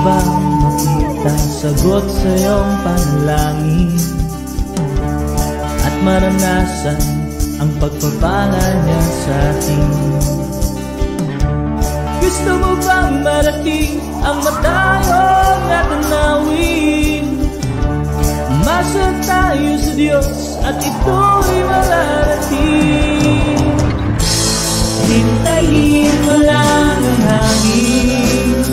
bang makita sagot sa iyong panalangin at maranasan ang pagpapala niya sa atin? Gusto mo bang marating ang matayong na tanawin? Umasa tayo sa Diyos at ito'y mararating. Hintayin mo lang ang hangin,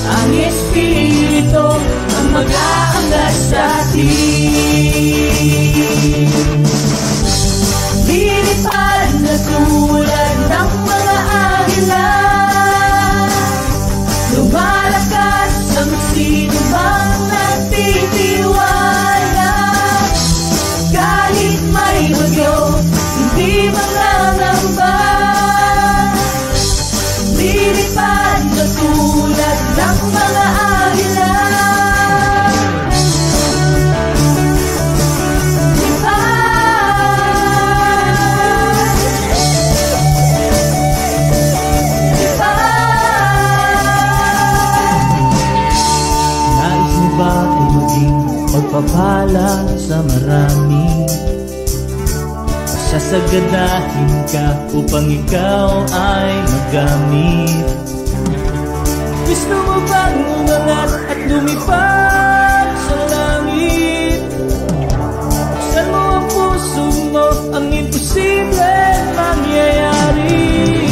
ang Espiritu ang mag-aangat sa atin. Lilipad na tulad ng mga agila, lumalakas ang sino bang nagtitiwala. Kahit may bagyo, hindi mangangamba. Lilipad na tulad ng mga agila. Magpapala sa marami, sasagadahin ka upang ikaw ay magamit. Gusto mo bang umangat at lumipad sa langit? Buksan mo ang puso mo, ang imposible mangyayari.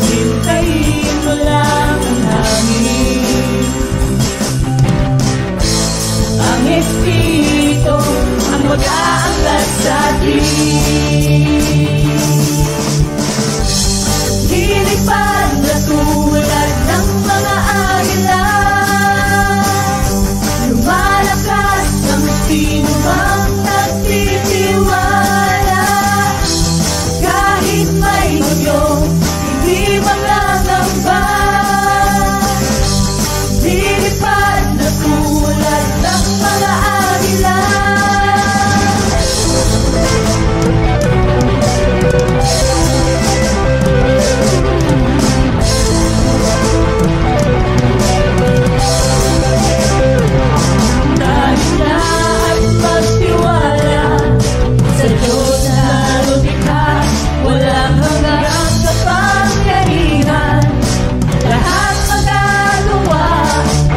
Hintayin mo lang ang hangin, ang Espiritu ang mag-aangat sa atin. Lilipad na tulad ng mga agila, lumalakas ang sino mang nagtitiwala. Kahit may bagyo, hindi mangangamba. Lilipad na tulad ng mga agila. Tanda at magtiwala sa Diyos na lumikha, walang hangarang kapangyarihan. Lahat magagawa,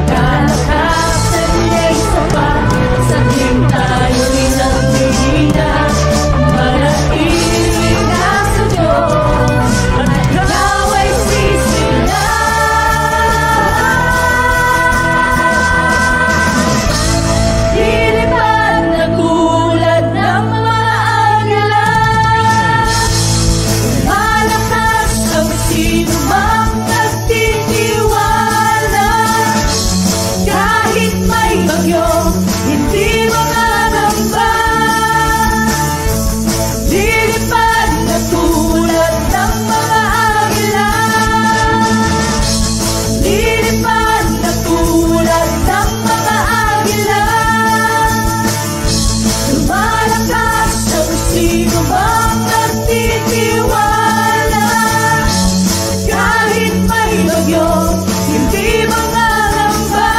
kalakasan niya'y sapat. Sa ating tayo'y nagpihina, manatiling nasa Diyos, at ikaw ay sisila'y. Lilipad na tulad ng mga agila, malakas ang sino mang nagtitiwala. Kahit may bagyo, hindi mangangamba. Lilipad na tulad ng mga agila, lilipad na tulad ng mga agila. Lumalakas ang sino bang nagtitiwala. Kahit may bagyo, hindi mangangamba.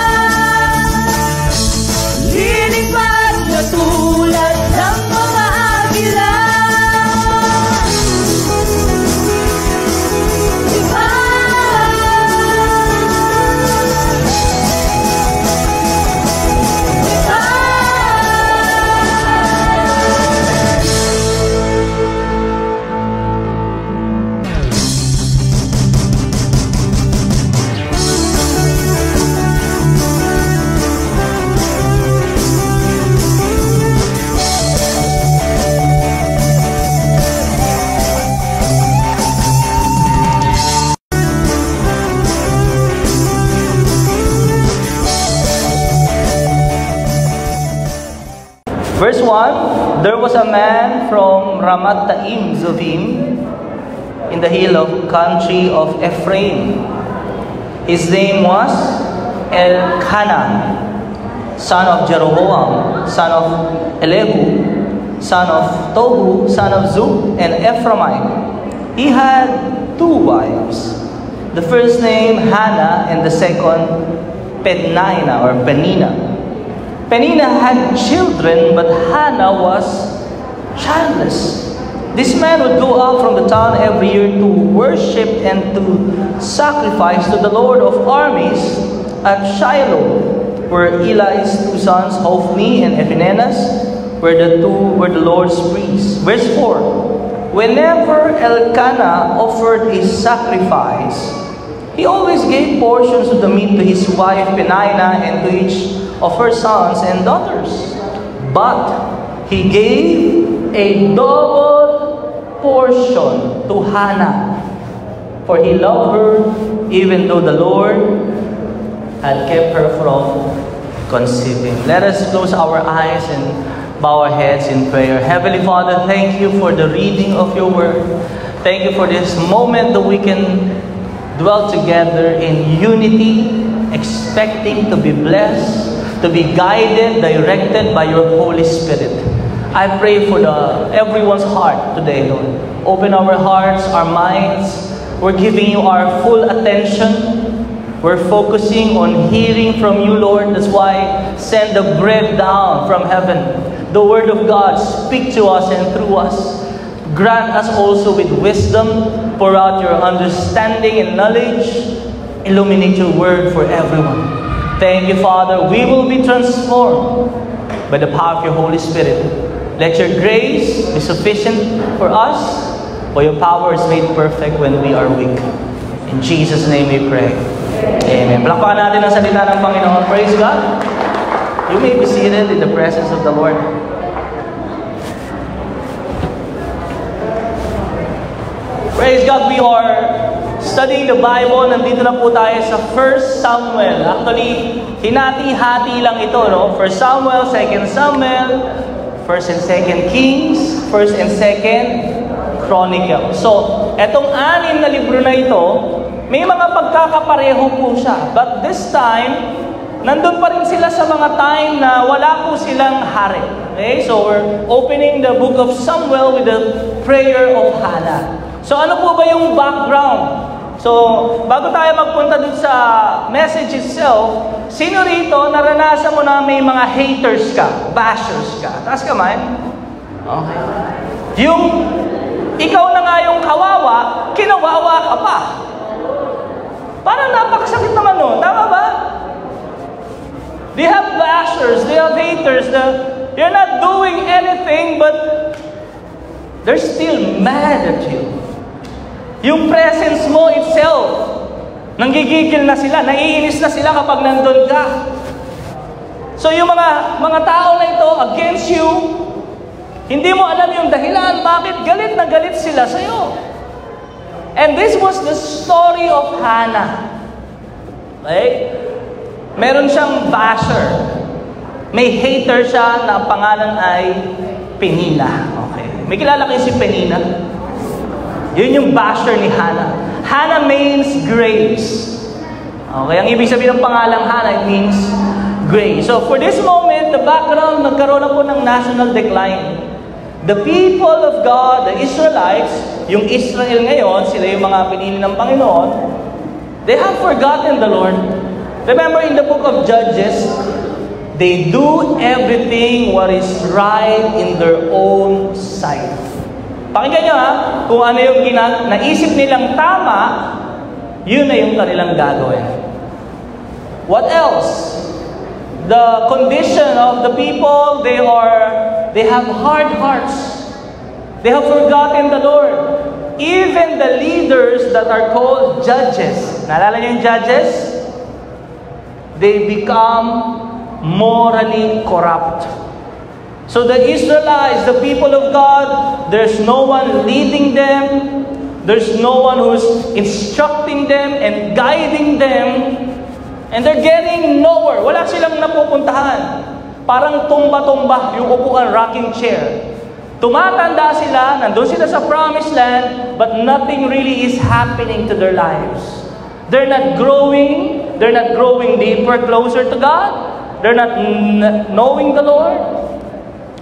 Lilipad na tulad ng mga agila. Verse 1, there was a man from Ramat Taim Zovim in the hill of country of Ephraim. His name was Elkanah, son of Jeroboam, son of Elihu, son of Tohu, son of Zub, and Ephraimite. He had 2 wives. The first name, Hannah, and the second, Penina. Penina had children, but Hannah was childless. This man would go out from the town every year to worship and to sacrifice to the Lord of armies at Shiloh, where Eli's two sons, Hophni and Ephinenas, were the Lord's priests. Verse 4, whenever Elkanah offered a sacrifice, he always gave portions of the meat to his wife Penina and to each of her sons and daughters. But he gave a double portion to Hannah, for he loved her even though the Lord had kept her from conceiving. Let us close our eyes and bow our heads in prayer. Heavenly Father, thank you for the reading of your word. Thank you for this moment that we can dwell together in unity, expecting to be blessed, to be guided, directed by your Holy Spirit. I pray for everyone's heart today, Lord. Open our hearts, our minds. We're giving you our full attention. We're focusing on hearing from you, Lord. That's why send the bread down from heaven. The Word of God, speak to us and through us. Grant us also with wisdom. Pour out your understanding and knowledge. Illuminate your word for everyone. Thank you, Father. We will be transformed by the power of your Holy Spirit. Let your grace be sufficient for us, for your power is made perfect when we are weak. In Jesus' name we pray. Amen. Palakpakan natin ang salita ng Panginoon. Praise God. You may be seated in the presence of the Lord. Praise God, we are studying the Bible. Nandito na po tayo sa 1 Samuel. Actually, hinati-hati lang ito, no? 1 Samuel, 2 Samuel, 1 and 2 Kings, 1 and 2 Chronicles. So, etong 6 na libro na ito, may mga pagkakapareho po siya. But this time, nandun pa rin sila sa mga time na wala po silang hari. Okay? So, we're opening the book of Samuel with the prayer of Hannah. So ano po ba yung background? So bago tayo magpunta dun sa message itself, sino rito naranasan mo na may mga haters ka, bashers ka? Taas kamay. Okay. Yung ikaw na nga yung kawawa, kinawawa ka pa. Parang napakasakit naman nun. Tama ba? They have bashers, they have haters. You're not doing anything but they're still mad at you. Yung presence mo itself, nanggigigil na sila, naiinis na sila kapag nandun ka. So yung mga tao na ito against you, hindi mo alam yung dahilan bakit galit na galit sila sa'yo. And this was the story of Hannah. Okay? Meron siyang basher. May hater siya na ang pangalan ay Penina. Okay. May kilala kayo si Penina? Yun yung basher ni Hannah. Hannah means grace. Okay, ang ibig sabihin ng pangalang Hannah, it means grace. So for this moment, the background, nagkaroon na po ng national decline. The people of God, the Israelites, yung Israel ngayon, sila yung mga pinili ng Panginoon, they have forgotten the Lord. Remember in the book of Judges, they do everything what is right in their own sight. Pakinggan nyo ha, kung ano yung naisip nilang tama, yun na yung kanilang gagawin. What else? The condition of the people, they have hard hearts. They have forgotten the Lord. Even the leaders that are called judges. Naalala nyo yung judges? They become morally corrupt. So the Israelites, the people of God, there's no one leading them. There's no one who's instructing them and guiding them. And they're getting nowhere. Wala silang napupuntahan. Parang tumba-tumba yung upuan, rocking chair. Tumatanda sila, nandun sila sa promised land, but nothing really is happening to their lives. They're not growing. They're not growing deeper, closer to God. They're not knowing the Lord.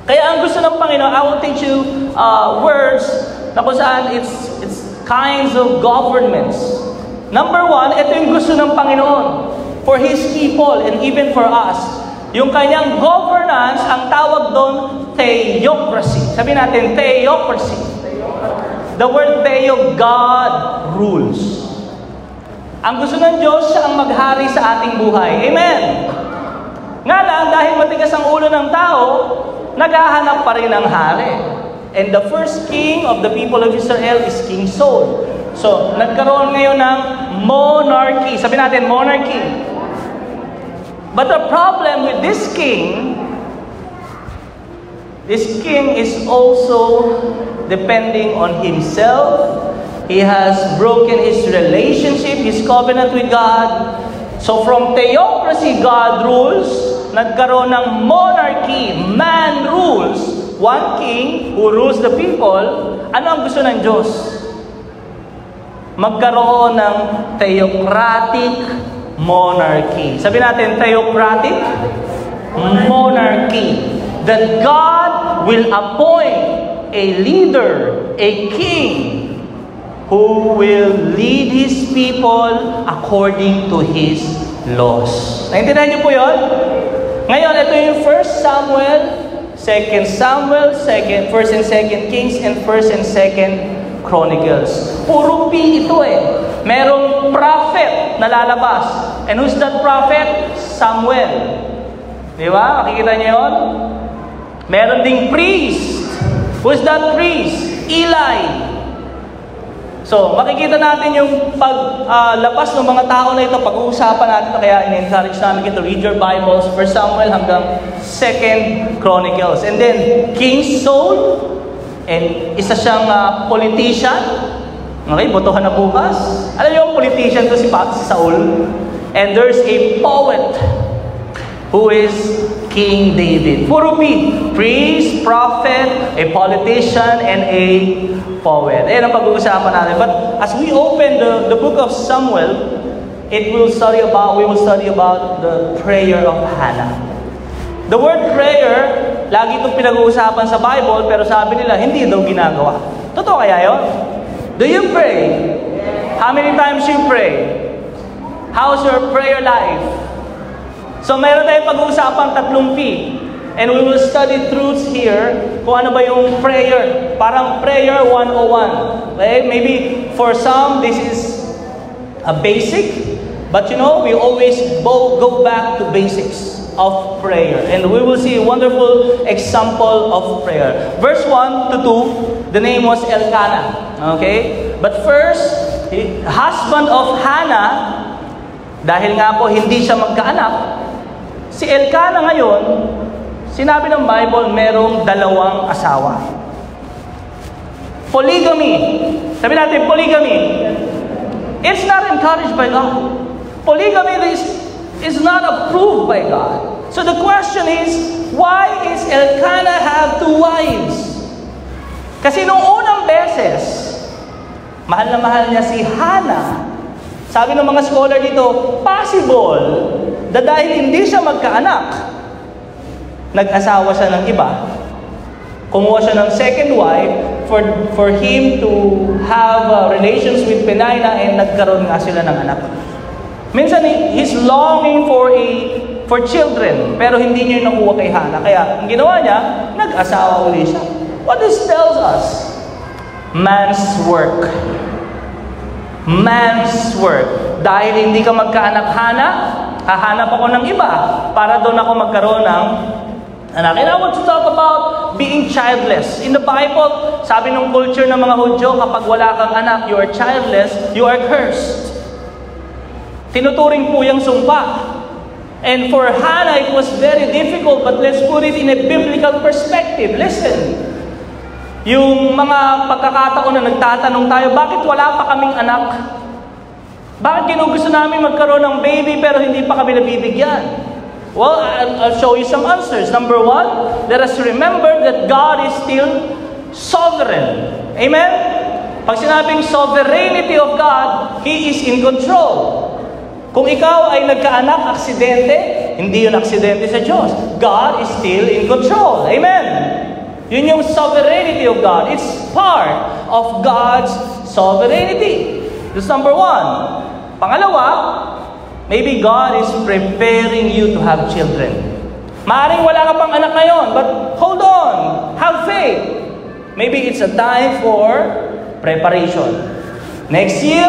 Kaya ang gusto ng Panginoon, I will teach you words na kung saan it's kinds of governments Number one, ito yung gusto ng Panginoon for His people and even for us. Yung kanyang governance, ang tawag doon, theocracy. Sabihin natin, theocracy. The word theo, God rules. Ang gusto ng Diyos, siya ang maghari sa ating buhay. Amen! Nga lang, dahil matigas ang ulo ng tao, naghahanap pa rin ng hari. And the first king of the people of Israel is King Saul. So, nagkaroon ngayon ng monarchy. Sabi natin, monarchy. But the problem with this king is also depending on himself. He has broken his relationship, his covenant with God. So from theocracy, God rules. Nagkaroon ng monarchy, man rules. One king who rules the people. Ano ang gusto ng Diyos? Magkaroon ng theocratic monarchy. Sabi natin, theocratic monarchy. That God will appoint a leader, a king, who will lead His people according to His laws. Naintindihan niyo po yun? Ngayon, ito yung 1 Samuel, 2 Samuel, 1 and 2 Kings, and 1 and 2 Chronicles. Puro P ito eh. Merong prophet na lalabas. And who's that prophet? Samuel. Di ba? Makikita niyo yun? Meron ding priest. Who's that priest? Eli. So, makikita natin yung paglabas ng mga tao na ito, pag-uusapan natin ito, kaya in-encourage namin to read your Bibles, 1 Samuel hanggang 2 Chronicles. And then, King Saul, and isa siyang politician. Okay, botohan na bukas. Alam niyo yung politician to si Saul? And there's a poet who is King David. Puro P. Priest, prophet, a politician, and a poet. Ayan ang pag-uusapan natin. But as we open the book of Samuel, we will study about the prayer of Hannah. The word prayer, lagi itong pinag-uusapan sa Bible, pero sabi nila, hindi daw ginagawa. Totoo kaya yun? Do you pray? How many times you pray? How's your prayer life? So meron tayong pag-uusapan 3 P. And we will study truths here kung ano ba yung prayer. Parang prayer 101. Okay? Maybe for some, this is a basic. But you know, we always go back to basics of prayer. And we will see a wonderful example of prayer. Verse 1 to 2, the name was Elkanah. Okay? But first, husband of Hannah, dahil nga po hindi siya magkaanak, si Elkanah ngayon, sinabi ng Bible, merong 2 asawa. Polygamy. Sabi natin, polygamy. It's not encouraged by God. Polygamy is not approved by God. So the question is, why is Elkanah have 2 wives? Kasi nung unang beses, mahal na mahal niya si Hannah. Sabi ng mga scholar dito, possible na dahil hindi siya magkaanak, nag-asawa siya ng iba, kumuha siya ng second wife for him to have relations with Penina, and nagkaroon nga sila ng anak. Minsan, he's longing for children, pero hindi niya yung nakuha kay Hannah. Kaya, ang ginawa niya, nag-asawa uli siya. What this tells us? Man's work. Man's work. Dahil hindi ka magkaanak, Hannah, hahanap ako ng iba para doon ako magkaroon ng anak. And I want to talk about being childless. In the Bible, sabi ng culture ng mga Hudyo, kapag wala kang anak, you are childless, you are cursed. Tinuturing po yung sumpa. And for Hannah, it was very difficult, but let's put it in a biblical perspective. Listen, yung mga pagkakataon na nagtatanong tayo, bakit wala pa kaming anak? Bakit ginugusto namin magkaroon ng baby pero hindi pa kami nabibigyan? Well, I'll show you some answers. Number 1, let us remember that God is still sovereign. Amen? Pag sinabing sovereignty of God, He is in control. Kung ikaw ay nagkaanak, aksidente, hindi yun aksidente sa Diyos. God is still in control. Amen? Yun yung sovereignty of God. It's part of God's sovereignty. That's number 1. Pangalawa, maybe God is preparing you to have children. Maaring wala ka pang anak ngayon, but hold on, have faith. Maybe it's a time for preparation. Next year,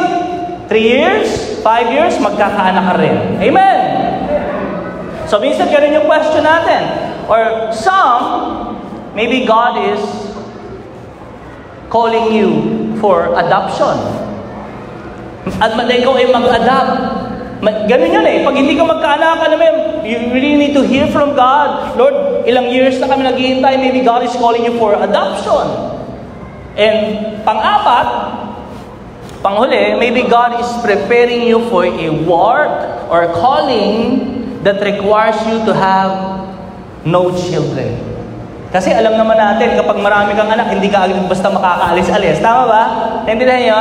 3 years, 5 years, magkakaanak ka rin. Amen! So minsan ganun yung question natin. Or some, maybe God is calling you for adoption. At ikaw ay mag-adopt. Ganun yun eh. Pag hindi ka magkaanak, alam mo, you really need to hear from God. Lord, ilang years na kami naghihintay, maybe God is calling you for adoption. And pang-apat, panghuli, maybe God is preparing you for a work or calling that requires you to have no children. Kasi alam naman natin, kapag marami kang anak, hindi ka agad basta makakaalis-alis. Tama ba? Naintindihan niyo?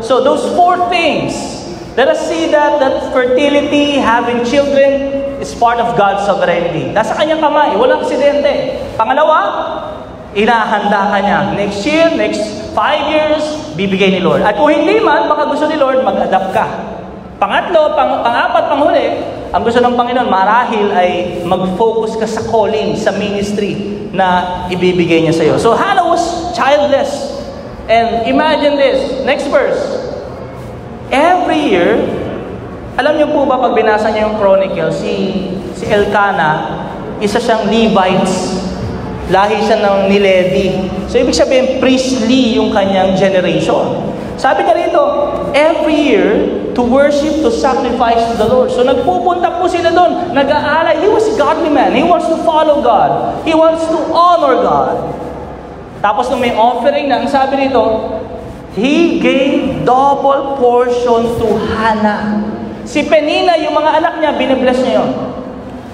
So those 4 things, let us see that fertility, having children, is part of God's sovereignty. Nasa kanyang kamay, walang aksidente. Pangalawa, inahanda ka niya. Next year, next 5 years, bibigay ni Lord. At kung hindi man, baka gusto ni Lord, mag-adapt ka. Pangatlo, pang-apat, panghuli, ang gusto ng Panginoon, marahil ay mag-focus ka sa calling, sa ministry na ibibigay niya sa iyo. So Hannah was childless. And imagine this, next verse. Every year, alam niyo po ba pag binasa niyo yung Chronicle, si Elkanah, isa siyang Levites, lahi siya ng ni Levi. So ibig sabihin, priestly yung kanyang generation. Sabi niya rito, every year, to worship, to sacrifice to the Lord. So nagpupunta po sila doon, nag-aalay. He was a godly man. He wants to follow God. He wants to honor God. Tapos nung may offering na, ang sabi rito, He gave double portion to Hannah. Si Penina, yung mga anak niya, binibless niya yun.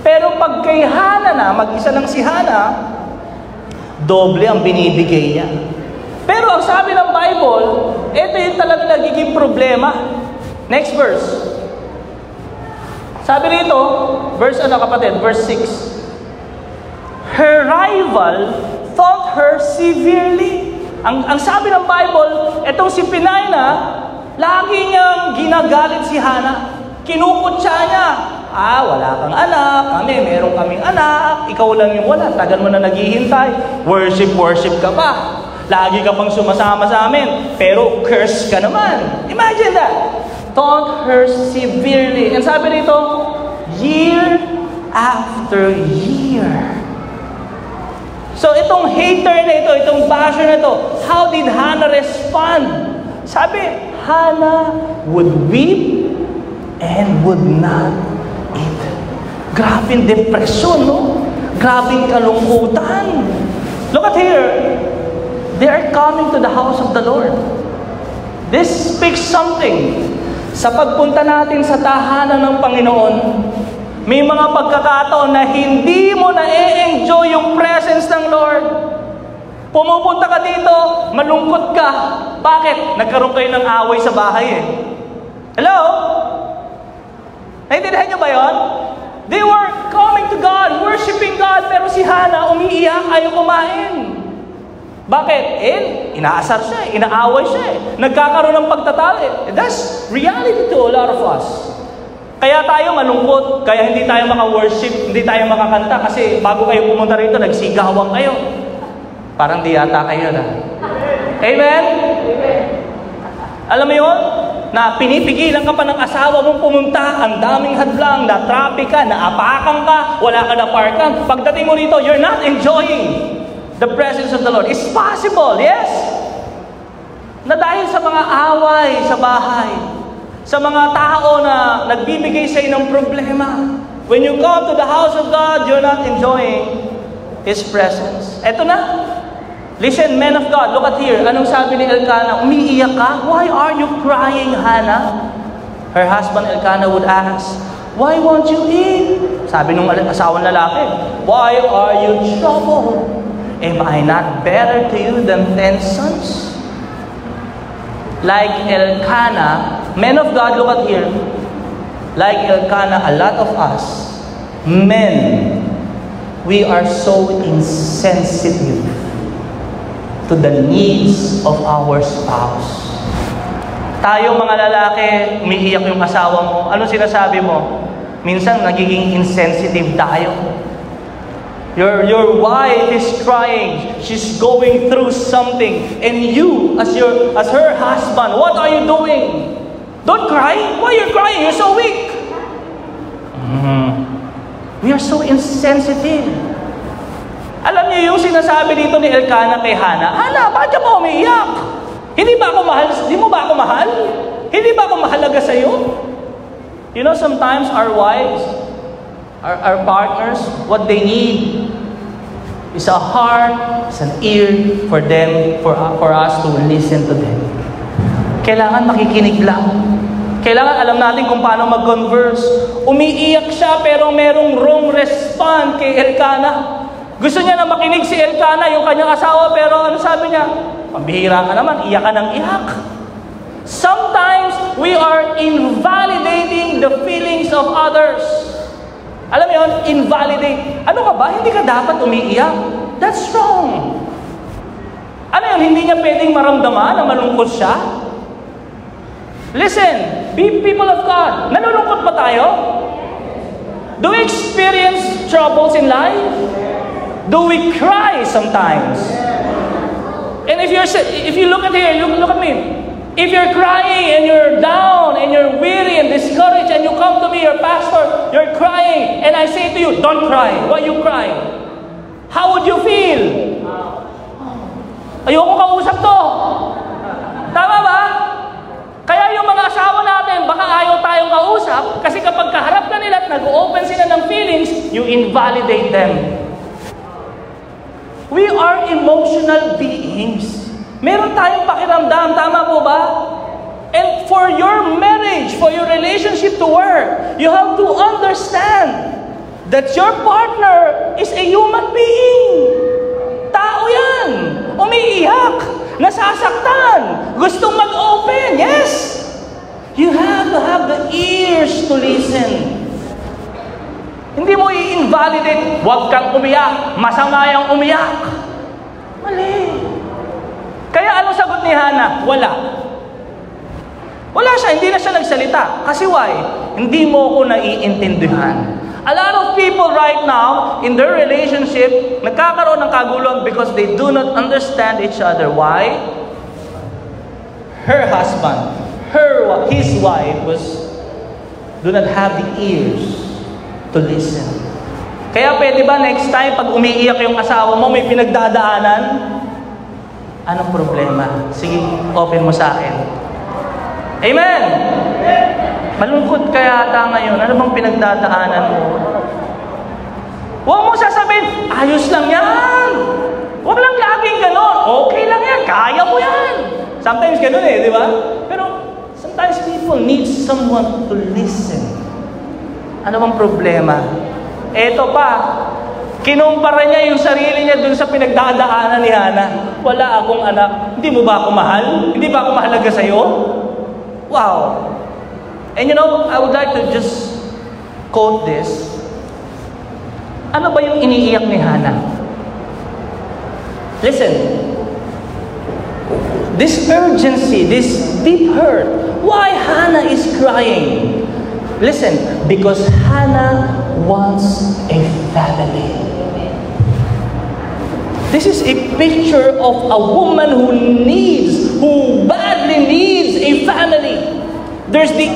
Pero pag kay Hannah na, mag-isa lang si Hannah, doble ang binibigay niya. Pero ang sabi ng Bible, ito yung talagang nagiging problema. Next verse. Sabi rito, verse 6. Her rival thought her severely. Ang sabi ng Bible, itong si Penina, lagi niyang ginagalit si Hannah. Kinukutsa niya. Wala kang anak, meron kaming anak, ikaw lang yung wala, tagal mo na naghihintay, worship ka pa. Lagi ka pang sumasama sa amin, pero curse ka naman. Imagine that. Taunt her severely. And sabi rito, year after year. So itong hater na ito, itong basher na ito, how did Hannah respond? Sabi, Hannah would weep and would not eat. Grabing depression, no? Grabing kalungkutan. Look at here. They are coming to the house of the Lord. This speaks something. Sa pagpunta natin sa tahanan ng Panginoon, may mga pagkakataon na hindi mo na-enjoy yung presence ng Lord. Pumupunta ka dito, malungkot ka. Bakit? Nagkaroon kayo ng away sa bahay eh. Hello? Naintindihan niyo ba yun? They were coming to God, worshiping God, pero si Hannah umiiyak, ayaw kumain. Bakit? Inaasar siya, inaaway siya. Nagkakaroon ng pagtatalo. That's reality to a lot of us. Kaya tayo malungkot, kaya hindi tayo maka-worship, hindi tayo makakanta kasi bago kayo pumunta rito, nagsigawan kayo. Parang di ata kayo na. Amen? Alam mo yun? Na pinipigilan ka pa ng asawa mong pumunta, ang daming hadlang, na-traffic ka, naapakan ka, wala ka na parkan. Pagdating mo rito, you're not enjoying the presence of the Lord. It's possible, yes? Na dahil sa mga away sa bahay, sa mga tao na nagbibigay sa iyo ng problema, when you come to the house of God, you're not enjoying His presence. Eto na. Listen, men of God, look at here. Anong sabi ni Elkanah? Umiiyak ka? Why are you crying, Hannah? Her husband Elkanah would ask, why won't you eat? Sabi nung asawang lalaki, why are you troubled? Am I not better to you than 10 sons? Like Elkanah, men of God, look at here. Like Elkanah, a lot of us, men, we are so insensitive. to the needs of our spouse. Tayo mga lalaki, umiiyak yung asawa mo. Ano sinasabi mo? Minsan nagiging insensitive tayo. Your wife is crying. She's going through something. And you, as her husband, what are you doing? Don't cry. Why are you crying? You're so weak. We are so insensitive. Alam niyo yung sinasabi dito ni Elkanah kay Hannah, Hannah, bakit ka ba umiiyak? Hindi ba ako mahal? Hindi mo ba ako mahal? Hindi ba ako mahalaga sa iyo? You know, sometimes our wives, our partners, what they need is a heart, is an ear for them, for us to listen to them. Kailangan makikinig lang. Kailangan alam natin kung paano mag-converse. Umiiyak siya pero merong wrong response kay Elkanah. Gusto niya na makinig si Elkanah, yung kanyang asawa, pero ano sabi niya? Pambihira ka naman, iyak ka ng iyak. Sometimes we are invalidating the feelings of others. Alam mo yun, invalidate. Ano ka ba? Hindi ka dapat umiiyak. That's wrong. Ano yun, hindi niya pwedeng maramdaman na malungkot siya? Listen, people of God, nalulungkot ba tayo? Do we experience troubles in life? Do we cry sometimes? And if you look at here, look at me. If you're crying and you're down and you're weary and discouraged and you come to me, your pastor, you're crying, and I say to you, don't cry. Why you cry? How would you feel? Ayoko kausap to. Tama ba? Kaya yung mga asawa natin, baka ayaw tayong kausap kasi kapag kaharap ka nila at nag-open sila ng feelings, you invalidate them. We are emotional beings. Meron tayong pakiramdam, tama po ba? And for your marriage, for your relationship to work, you have to understand that your partner is a human being. Tao yan. Umiiyak. Nasasaktan. Gustong mag-open. Yes. You have to have the ears to listen. Hindi mo i-invalidate, huwag kang umiyak, masama yung umiyak. Mali. Kaya anong sagot ni Hannah? Wala. Wala siya, hindi na siya nagsalita. Kasi why? Hindi mo ako naiintindihan. A lot of people right now, in their relationship, nagkakaroon ng kaguluhan because they do not understand each other. Why? Her husband, his wife do not have the ears to listen. Kaya pwede ba next time pag umiiyak yung asawa mo, may pinagdadaanan? Anong problema? Sige, open mo sa akin. Amen! Malungkot kaya ata ngayon. Ano bang pinagdadaanan mo? Huwag mo sasabihin, ayos lang yan! Huwag lang laging ganon. Okay lang yan, kaya mo yan. Sometimes ganon di ba? Pero sometimes people need someone to listen. Ano bang problema? Eto pa, kinumpara niya yung sarili niya dun sa pinagdadaanan ni Hannah. Wala akong anak. Hindi mo ba ako mahal? Hindi ba ako mahalaga sa'yo? Wow. And you know, I would like to just quote this. Ano ba yung iniiyak ni Hannah? Listen. This urgency, this deep hurt. Why Hannah is crying? Listen, because Hannah wants a family. This is a picture of a woman who badly needs a family. There's the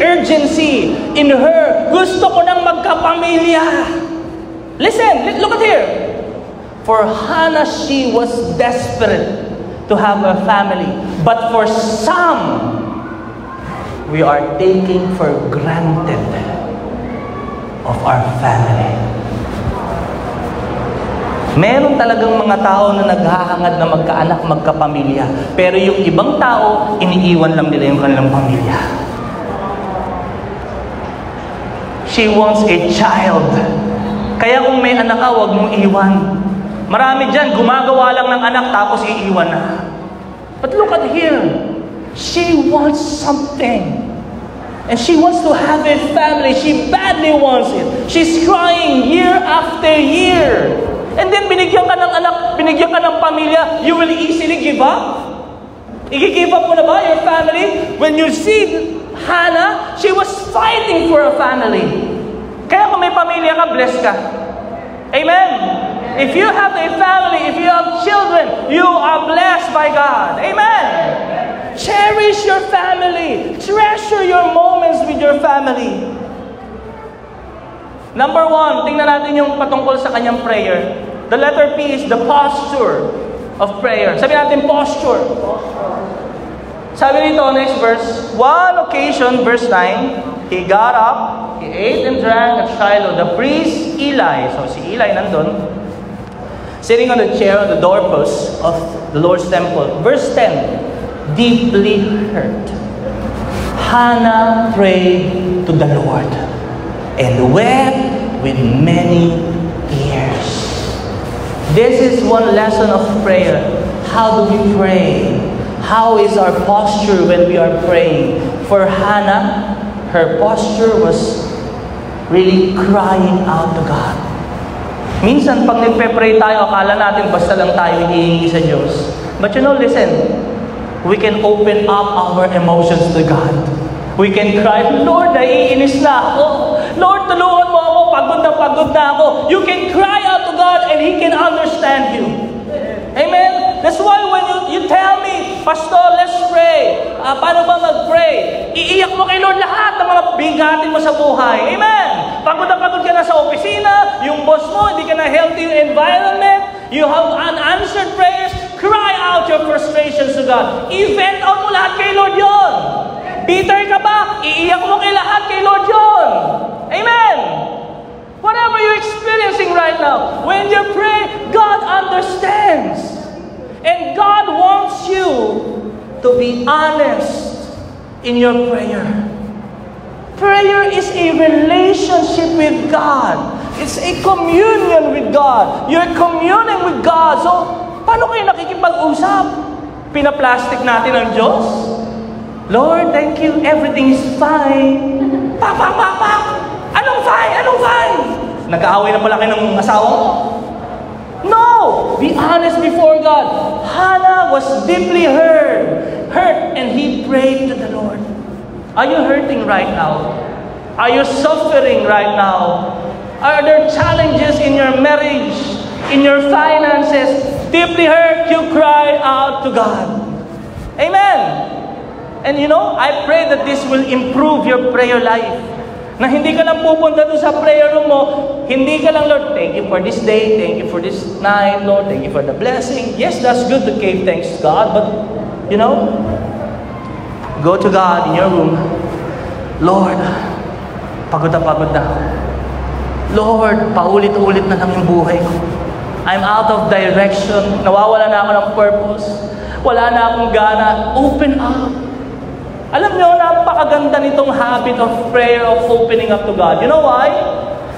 urgency in her. Gusto ko nang magkapamilya. Listen, look at here. For Hannah, she was desperate to have a family. But for some, we are taking for granted of our family. Meron talagang mga tao na naghahangad na magkaanak, magkapamilya. Pero yung ibang tao, iniiwan lang nila yung kanilang pamilya. She wants a child. Kaya kung may anak ka, huwag mong iwan. Marami dyan, gumagawa lang ng anak tapos iiwan na. But look at here. She wants something. And she wants to have a family. She badly wants it. She's crying year after year. And then binigyan ka ng anak, binigyan ka ng pamilya, you will easily give up? I-give up mo na ba your family? When you see Hannah, she was fighting for a family. Kaya kung may pamilya ka, blessed ka. Amen? If you have a family, if you have children, you are blessed by God. Amen? Cherish your family. Treasure your moments with your family. Number 1, tingnan natin yung patungkol sa kanyang prayer. The letter P is the posture of prayer. Sabi natin, posture. Sabi nito, next verse, one occasion, verse 9, he got up, he ate and drank at Shiloh. The priest, Eli, so si Eli nandun, sitting on the chair on the doorpost of the Lord's temple. Verse 10, deeply hurt. Hannah prayed to the Lord and wept with many tears. This is one lesson of prayer. How do we pray? How is our posture when we are praying? For Hannah, her posture was really crying out to God. Minsan, pag nagpe-pray tayo, akala natin basta lang tayo hihingi sa Diyos. But you know, listen, we can open up our emotions to God. We can cry, Lord, naiinis na ako. Lord, tulungan mo ako, pagod na ako. You can cry out to God and He can understand you. Amen? That's why when you tell me, Pastor, let's pray. Paano ba mag-pray? Iiyak mo kay Lord lahat ng mga bigatin mo sa buhay. Amen? Pagod ka na sa opisina, yung boss mo, hindi ka na healthy environment, you have unanswered prayers, cry out your frustrations to God. I-vent out mo lahat kay Lord yon. Bitter ka ba? Iiyak mo kay lahat kay Lord yon. Amen? Whatever you're experiencing right now, when you pray, God understands. And God wants you to be honest in your prayer. Prayer is a relationship with God. It's a communion with God. You're communing with God. So, paano kayo nakikipag-usap? Pinaplastic natin ang Diyos? Lord, thank you. Everything is fine. Pak! Anong fine? Nag-aaway na pala kayo ng asawa mo? No! Be honest before God. Hannah was deeply hurt, and he prayed to the Lord. Are you hurting right now? Are you suffering right now? Are there challenges in your marriage, in your finances? Deeply hurt, you cry out to God. Amen! And you know, I pray that this will improve your prayer life. Na hindi ka lang pupunta doon sa prayer room mo, hindi ka lang, Lord, thank you for this day, thank you for this night, Lord, thank you for the blessing. Yes, that's good to give thanks to God, but, you know, go to God in your room. Lord, pagod na. Lord, paulit-ulit na lang yung buhay ko. I'm out of direction, nawawala na ako ng purpose, wala na akong gana. Open up. Alam nyo, napakaganda nitong habit of prayer, of opening up to God. You know why?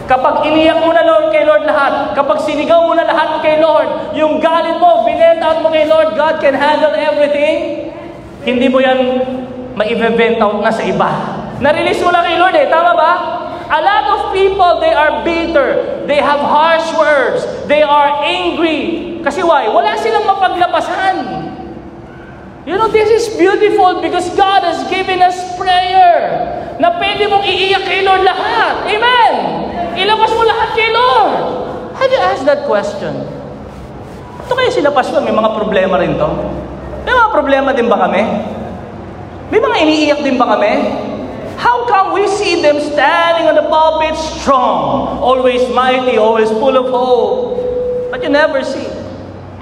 Kapag iniyak mo na Lord kay Lord lahat, kapag sinigaw mo na lahat kay Lord, yung galit mo, binent out mo kay Lord, God can handle everything, hindi mo yan ma-vent out na sa iba. Na-release mo na kay Lord tama ba? A lot of people, they are bitter, they have harsh words, they are angry. Kasi why? Wala silang mapaglabasan. You know, this is beautiful because God has given us prayer na pwede mong iiyak kay Lord lahat. Amen! Ilabas mo lahat kay Lord. Have you asked that question? Ito kayo sila, Pastor, may mga problema rin to? May mga problema din ba kami? May mga iniiyak din ba kami? How come we see them standing on the pulpit strong, always mighty, always full of hope, but you never see,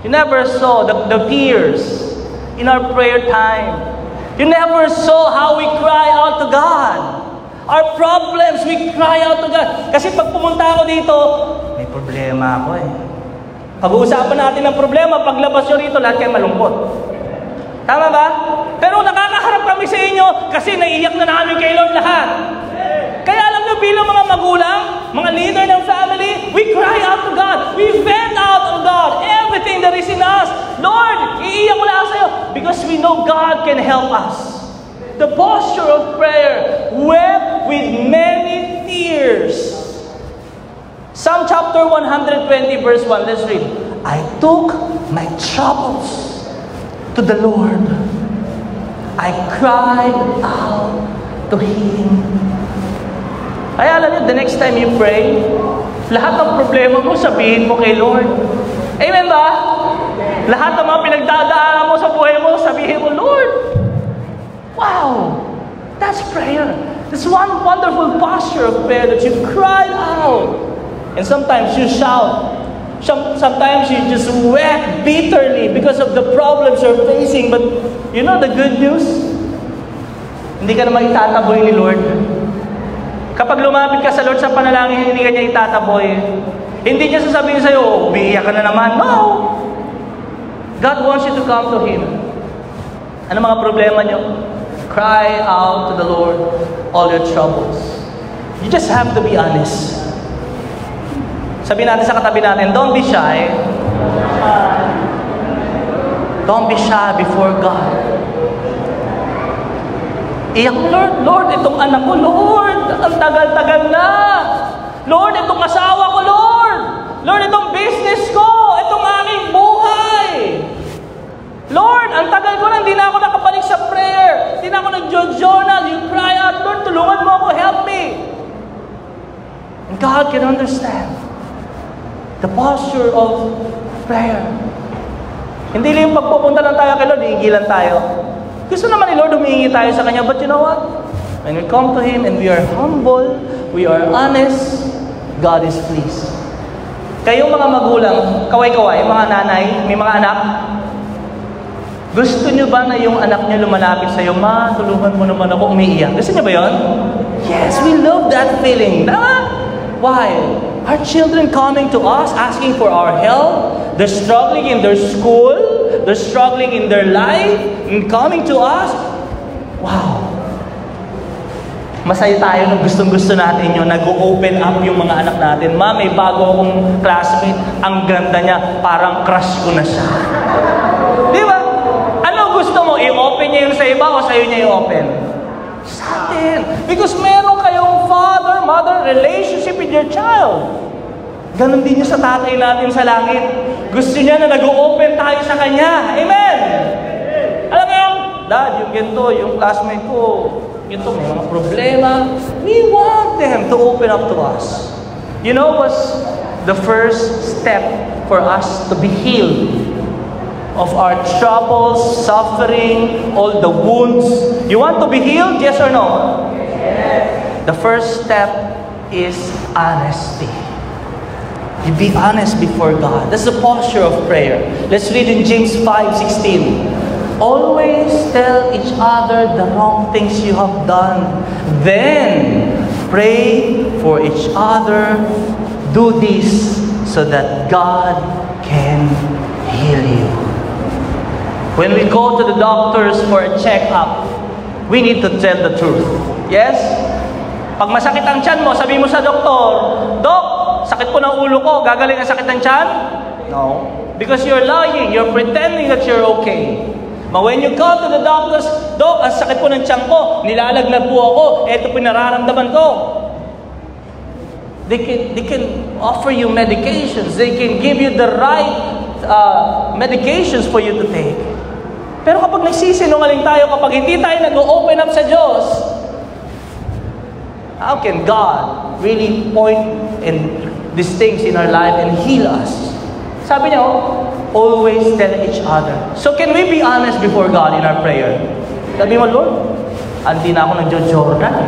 you never saw the tears in our prayer time. You never saw how we cry out to God. Our problems, we cry out to God. Kasi pag pumunta ako dito, may problema ako Pag-uusapan natin ng problema, paglabas nyo rito, lahat kayo malungkot. Tama ba? Pero nakakaharap kami sa inyo kasi naiiyak na namin kay Lord lahat. Kaya alam nyo, bilang mga magulang, mga leader ng family, we cry out to God. We vent out to God everything that is in us. Lord, iiyak mo lang sa'yo because we know God can help us. The posture of prayer, wept with many tears. Psalm chapter 120 verse 1, let's read. I took my troubles to the Lord, I cried out to Him. Kaya alam niyo, the next time you pray, lahat ng problema mo, sabihin mo kay Lord. Amen ba? Lahat ng mga pinagdadaanan mo sa buhay mo, sabihin mo, Lord. Wow! That's prayer. That's one wonderful posture of prayer that you cry out. And sometimes you shout. Sometimes you just wept bitterly because of the problems you're facing. But you know the good news? Hindi ka naman itataboy ni Lord. Kapag lumapit ka sa Lord sa panalangin, hindi ka niya itataboy. Hindi niya sasabihin sa'yo, umiiyak ka na naman. No! God wants you to come to Him. Ano mga problema niyo? Cry out to the Lord all your troubles. You just have to be honest. Sabihin natin sa katabi natin, don't be shy. Don't be shy before God. Iyak mo, Lord, itong anak ko, Lord, ang tagal-tagal na. Lord, itong asawa ko, Lord, itong business ko, itong aking buhay. Lord, ang tagal ko na, hindi na ako nakabalik sa prayer. Hindi na ako nag-journal. You cry out, Lord, tulungan mo ako, help me. And God can understand the posture of prayer. Hindi lang yung pagpupunta lang tayo kay Lord, hihingilan tayo. Gusto naman ni Lord humihingi tayo sa Kanya, but you know what? When we come to Him and we are humble, we are honest, God is pleased. Kayong mga magulang, kaway-kaway, mga nanay, may mga anak, gusto nyo ba na yung anak nyo lumalapit sa'yo, Ma, tulungan mo naman ako umiiyak? Gusto nyo ba yun? Yes, we love that feeling. Why? Our children coming to us, asking for our help, they're struggling in their school, they're struggling in their life, and coming to us, wow. Masaya tayo nung gustong-gusto natin yun, nag-open up yung mga anak natin. Ma, may bago akong classmate, ang ganda niya, parang crush ko na siya. Di ba? Ano gusto mo? I-open niya yung sa iba o sa'yo niya i-open? Sa atin. Because meron kayong father-mother relationship with your child. Ganon din niya sa tatay natin sa langit. Gusto niya na nag-open tayo sa Kanya. Amen! Alam mo yung, Dad, yung ganito, yung classmate ko, ganito, may mga problema. We want them to open up to us. You know what's the first step for us to be healed of our troubles, suffering, all the wounds? You want to be healed? Yes or no? Yes. The first step is honesty. You be honest before God. That's the posture of prayer. Let's read in James 5:16. Always tell each other the wrong things you have done. Then pray for each other. Do this so that God can heal you. When we go to the doctors for a checkup, we need to tell the truth. Yes? Pag masakit ang tiyan mo, sabi mo sa doktor, Dok, sakit po ng ulo ko, gagaling ang sakit ng tiyan? No. Because you're lying, you're pretending that you're okay. But when you go to the doctors, Dok, ang sakit po ng tiyan ko, nilalagnat po ako, eto po nararamdaman ko. They can offer you medications, they can give you the right medications for you to take. Pero kapag nagsisinungaling tayo, kapag hindi tayo nag-open up sa Diyos, how can God really point in these things in our life and heal us? Sabi niya, always tell each other. So can we be honest before God in our prayer? Sabi mo, Lord, hindi na ako nag-Jordan.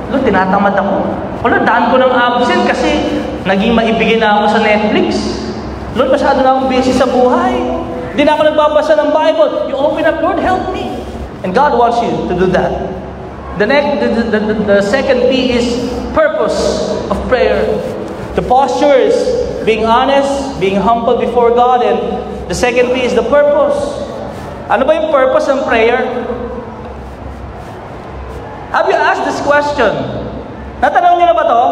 Lord, tinatamad ako. Lord, daan ko ng absent kasi naging maibigin na ako sa Netflix. Lord, masyado na akong busy sa buhay. Hindi na ako nagbabasa ng Bible. You open up, Lord, help me. And God wants you to do that. The second P is purpose of prayer. The posture is being honest, being humble before God, and the second P is the purpose. Ano ba yung purpose ng prayer? Have you asked this question? Natanong niyo na ba to?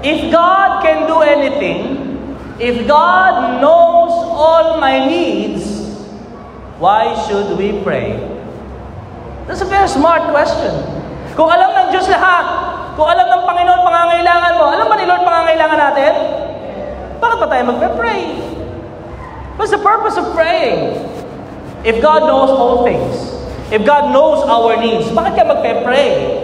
If God can do anything, if God knows all my needs, why should we pray? That's a very smart question. Kung alam ng Diyos lahat, kung alam ng Panginoon pangangailangan mo, alam ba ni Lord pangangailangan natin? Bakit pa tayo magpe-pray? What's the purpose of praying? If God knows all things, If God knows our needs, bakit ka magpe-pray?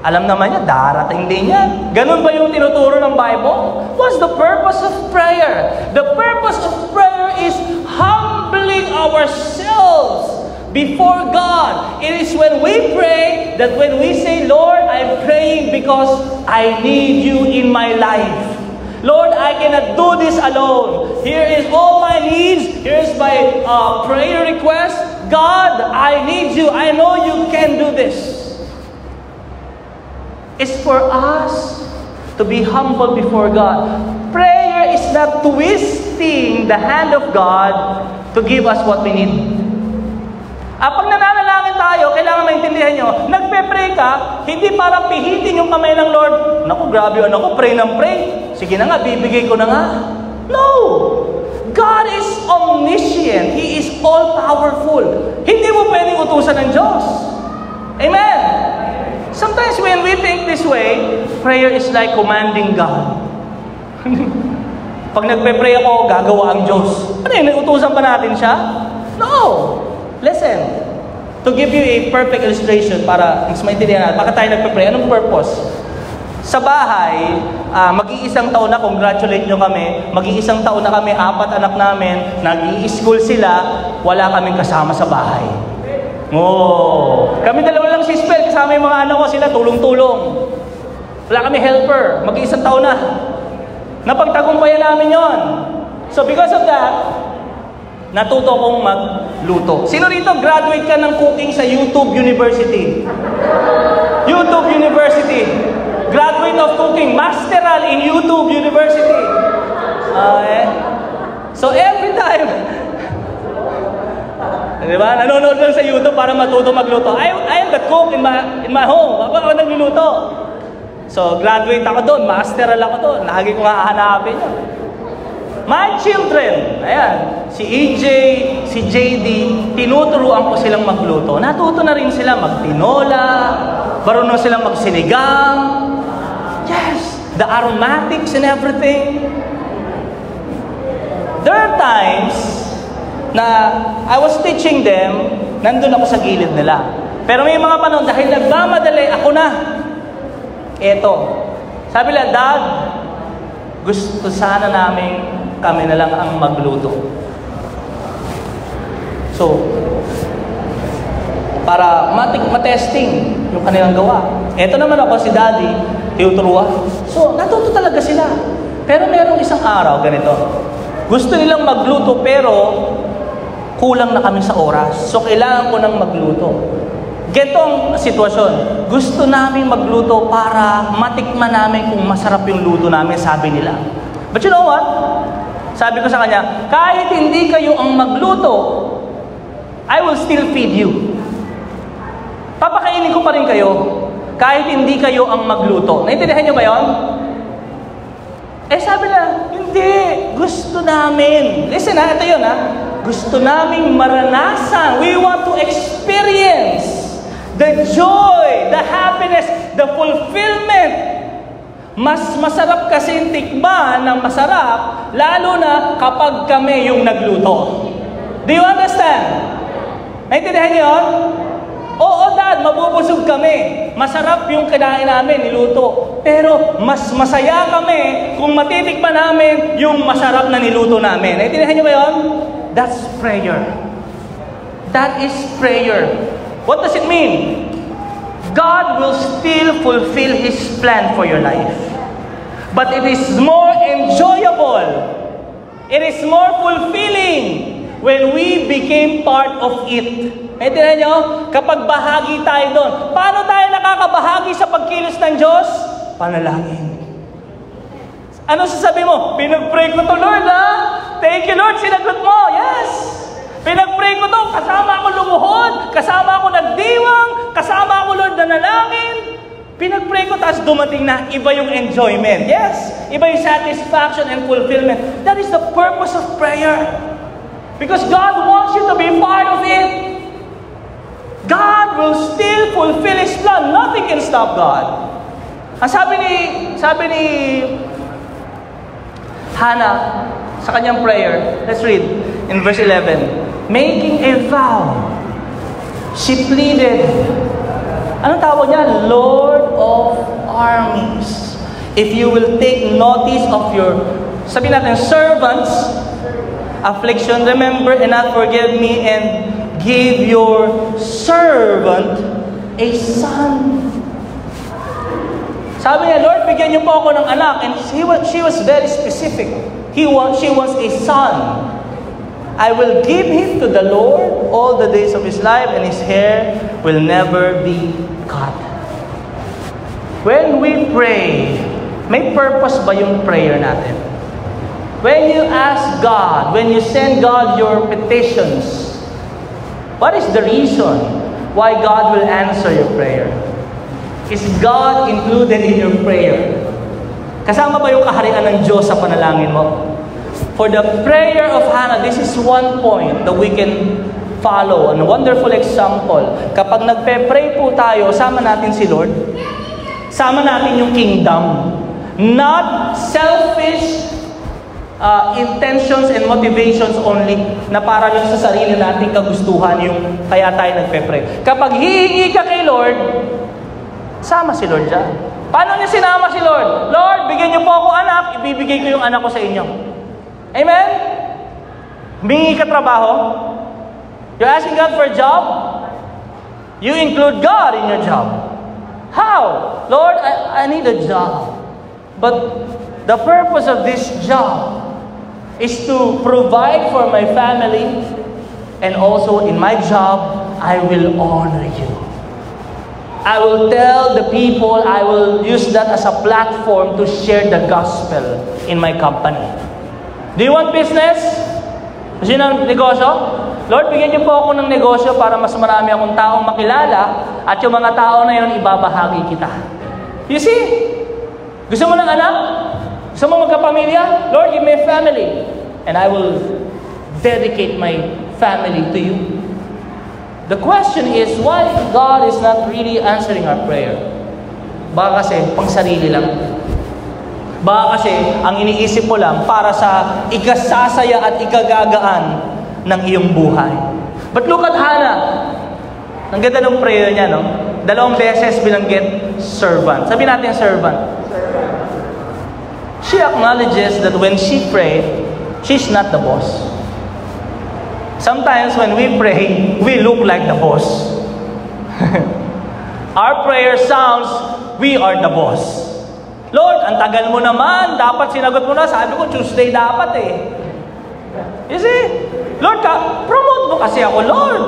Alam naman niya, darating din yan. Ganun ba yung tinuturo ng Bible? What's the purpose of prayer? The purpose of prayer is humbling ourselves before God. It is when we pray that when we say, Lord, I'm praying because I need you in my life. Lord, I cannot do this alone. Here is all my needs. Here's my prayer request. God, I need you. I know you can do this. It's for us to be humble before God. Prayer is not twisting the hand of God to give us what we need. Pag nananalangin tayo, kailangan maintindihan nyo, nagpe-pray ka, hindi para pihitin yung kamay ng Lord. Naku, grabe yun ako, pray ng pray. Sige na nga, bibigay ko na nga. No! God is omniscient. He is all-powerful. Hindi mo pwedeng utusan ng Diyos. Amen? Sometimes when we think this way, prayer is like commanding God. Pag nagpe-pray ako, gagawa ang Diyos. Ano yun, utusan pa natin siya? No! Listen, to give you a perfect illustration para mas maintindihan natin, bakit tayo nagpe-pray? Anong purpose? Sa bahay, mag-iisang taon na, congratulate nyo kami, mag-iisang taon na kami, 4 anak namin, nag-i-school sila, wala kaming kasama sa bahay. Oh, kami dalawa lang si Spell, kasama yung mga anak ko, sila tulong-tulong. Wala kami helper, mag-iisang taon na. Napagtagumpayan namin yon. So because of that, natuto kong magluto. Sino rito graduate ka ng cooking sa YouTube University? YouTube University. Graduate of cooking. Masteral in YouTube University. Okay. So every time, diba? Nanonood lang sa YouTube para matuto magluto. I am the cook in my home. Ako nagluluto. So graduate ako doon. Masteral ako doon. Lagi ko nga hahanapin yun. My children, ayan, si EJ, si JD, tinuturuan ko silang magluto. Natuto na rin sila magtinola, marunong silang magsinigang. Yes, the aromatics and everything. There are times na I was teaching them, nandun ako sa gilid nila. Pero may mga panahon, dahil nagmamadali, ako na. Eto, sabi nila, Dad, gusto sana namin kami na lang ang magluto. So, para matesting yung kanilang gawa. Eto naman ako, si Daddy, tinuturuan. So, natuto talaga sila. Pero merong isang araw, ganito. Gusto nilang magluto, pero kulang na kami sa oras. So, kailangan ko nang magluto. Ganitong sitwasyon. Gusto namin magluto para matikman namin kung masarap yung luto namin, sabi nila. But you know what? Sabi ko sa kanya, kahit hindi kayo ang magluto, I will still feed you. Papakainin ko pa rin kayo, kahit hindi kayo ang magluto. Naintindihan niyo ba yun? Sabi na, hindi. Gusto namin. Listen ito yun Gusto naming maranasan. We want to experience the joy, the happiness, the fulfillment. Mas masarap kasi tikman ng masarap, lalo na kapag kami yung nagluto. Do you understand? Naintindihan niyo yun? Oo, Dad, mabubusog kami. Masarap yung kinain namin, niluto. Pero mas masaya kami kung matitikman namin yung masarap na niluto namin. Naintindihan niyo ba yun? That's prayer. That is prayer. What does it mean? God will still fulfill His plan for your life. But it is more enjoyable. It is more fulfilling when we became part of it. Naintindihan nyo? Kapag bahagi tayo doon. Paano tayo nakakabahagi sa pagkilos ng Diyos? Panalangin. Ano sasabi mo? Pinag-pray ko to, Lord, Thank you, Lord, sinagot mo. Yes! Pinag-pray ko to, kasama ako lumuhod, kasama ako nagdiwang, kasama ako, Lord, nanalangin. Pinag-pray ko, tapos dumating na, iba yung enjoyment. Yes! Iba yung satisfaction and fulfillment. That is the purpose of prayer. Because God wants you to be part of it. God will still fulfill His plan. Nothing can stop God. Ang sabi ni Hannah sa kanyang prayer, let's read in verse 11. Making a vow She pleaded, anong tawag niya? Lord of armies, if you will take notice of your, sabihin natin, servants' affliction, remember and not forgive me, and give your servant a son. Sabi niya, Lord, bigyan niyo po ako ng anak. And she was very specific. She wants a son. I will give him to the Lord all the days of his life, and his hair will never be cut. When we pray, may purpose ba yung prayer natin? When you ask God, when you send God your petitions, what is the reason why God will answer your prayer? Is God included in your prayer? Kasama ba yung kaharian ng Diyos sa panalangin mo? For the prayer of Hannah, this is one point that we can follow. A wonderful example. Kapag nagpe-pray po tayo, sama natin si Lord. Sama natin yung kingdom. Not selfish intentions and motivations only na para yung sa sarili nating kagustuhan yung kaya tayo nagpe-pray. Kapag hihingi ka kay Lord, sama si Lord dyan. Paano niya sinama si Lord? Lord, bigyan niyo po ako anak, ibibigay ko yung anak ko sa inyo. Amen? Humingi ka trabaho? You're asking God for a job? You include God in your job. How? Lord, I need a job. But the purpose of this job is to provide for my family, and also in my job, I will honor you. I will tell the people, I will use that as a platform to share the gospel in my company. Do you want business? Gusto nyo ng negosyo? Lord, bigyan niyo po ako ng negosyo para mas marami akong taong makilala at yung mga tao na yun ibabahagi kita. You see? Gusto mo ng anak? Gusto mo magkapamilya? Lord, give me a family. And I will dedicate my family to you. The question is, why God is not really answering our prayer? Baka kasi pang sarili lang. Baka kasi ang iniisip mo lang para sa ikasasaya at ikagagaan ng iyong buhay. But look at Hannah. Ang ganda ng prayer niya, no? 2 beses binanggit servant. Sabi natin servant. She acknowledges that when she prayed, she's not the boss. Sometimes when we pray, we look like the boss. Our prayer sounds, we are the boss. Lord, ang tagal mo naman, dapat sinagot mo na. Sabi ko, Tuesday dapat eh. You see? Lord, promote mo kasi ako, Lord.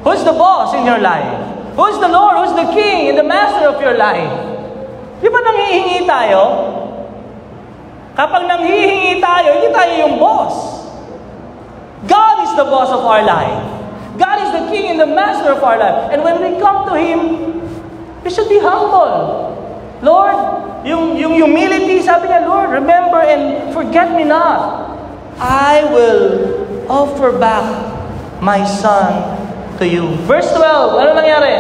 Who's the boss in your life? Who's the Lord? Who's the King and the Master of your life? Di ba nanghihingi tayo? Kapag nanghihingi tayo, hindi tayo yung boss. God is the boss of our life. God is the King and the Master of our life. And when we come to Him, we should be humble. Lord, yung humility, sabi niya, Lord, remember and forget me not. I will offer back my son to you. Verse 12, ano nangyari?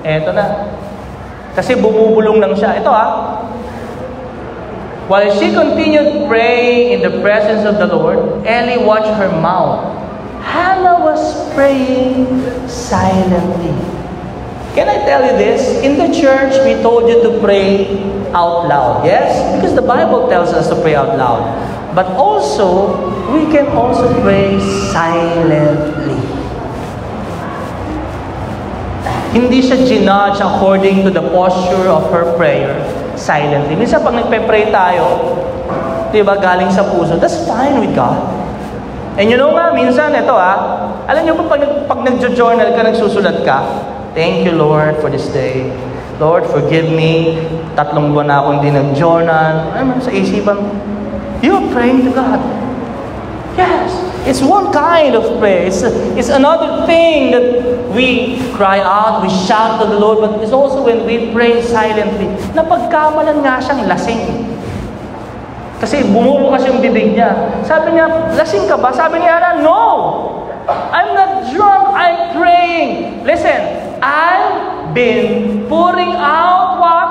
Eto na. Kasi bumubulong lang siya. Ito While she continued praying in the presence of the Lord, Eli watched her mouth. Hannah was praying silently. Can I tell you this? In the church, we told you to pray out loud. Yes? Because the Bible tells us to pray out loud. But also, we can also pray silently. Hindi siya ginudge according to the posture of her prayer. Silently. Minsan pag nagpe-pray tayo, diba, galing sa puso, that's fine with God. And you know nga, minsan, ito alam nyo ba pag nagjo-journal ka, nagsusulat ka, thank you Lord for this day. Lord, forgive me. 3 buwan na ako hindi nag-journal. Sa isipan mo, you're praying to God. Yes, it's one kind of prayer. It's another thing that we cry out, we shout to the Lord, but it's also when we pray silently. Napagkamalan nga siyang lasing. Kasi bumubukas yung bibig niya. Sabi niya, lasing ka ba? Sabi niya, no! I'm not drunk, I'm praying. Listen, I've been pouring out what?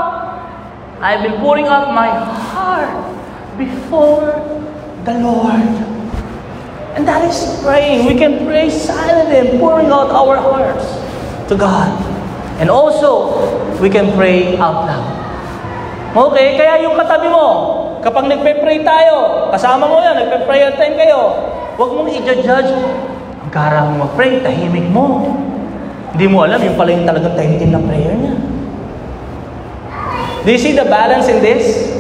I've been pouring out my heart before the Lord. And that is praying. We can pray silently and pouring out our hearts to God. And also, we can pray out loud. Okay, kaya yung katabi mo, kapag nagpe-pray tayo, kasama mo yan, nagpe-prayer time kayo, huwag mong i-judge. Ang karang mo mag-pray, tahimik mo. Hindi mo alam, yung pala yung talagang tahimik na prayer niya. Do you see the balance in this?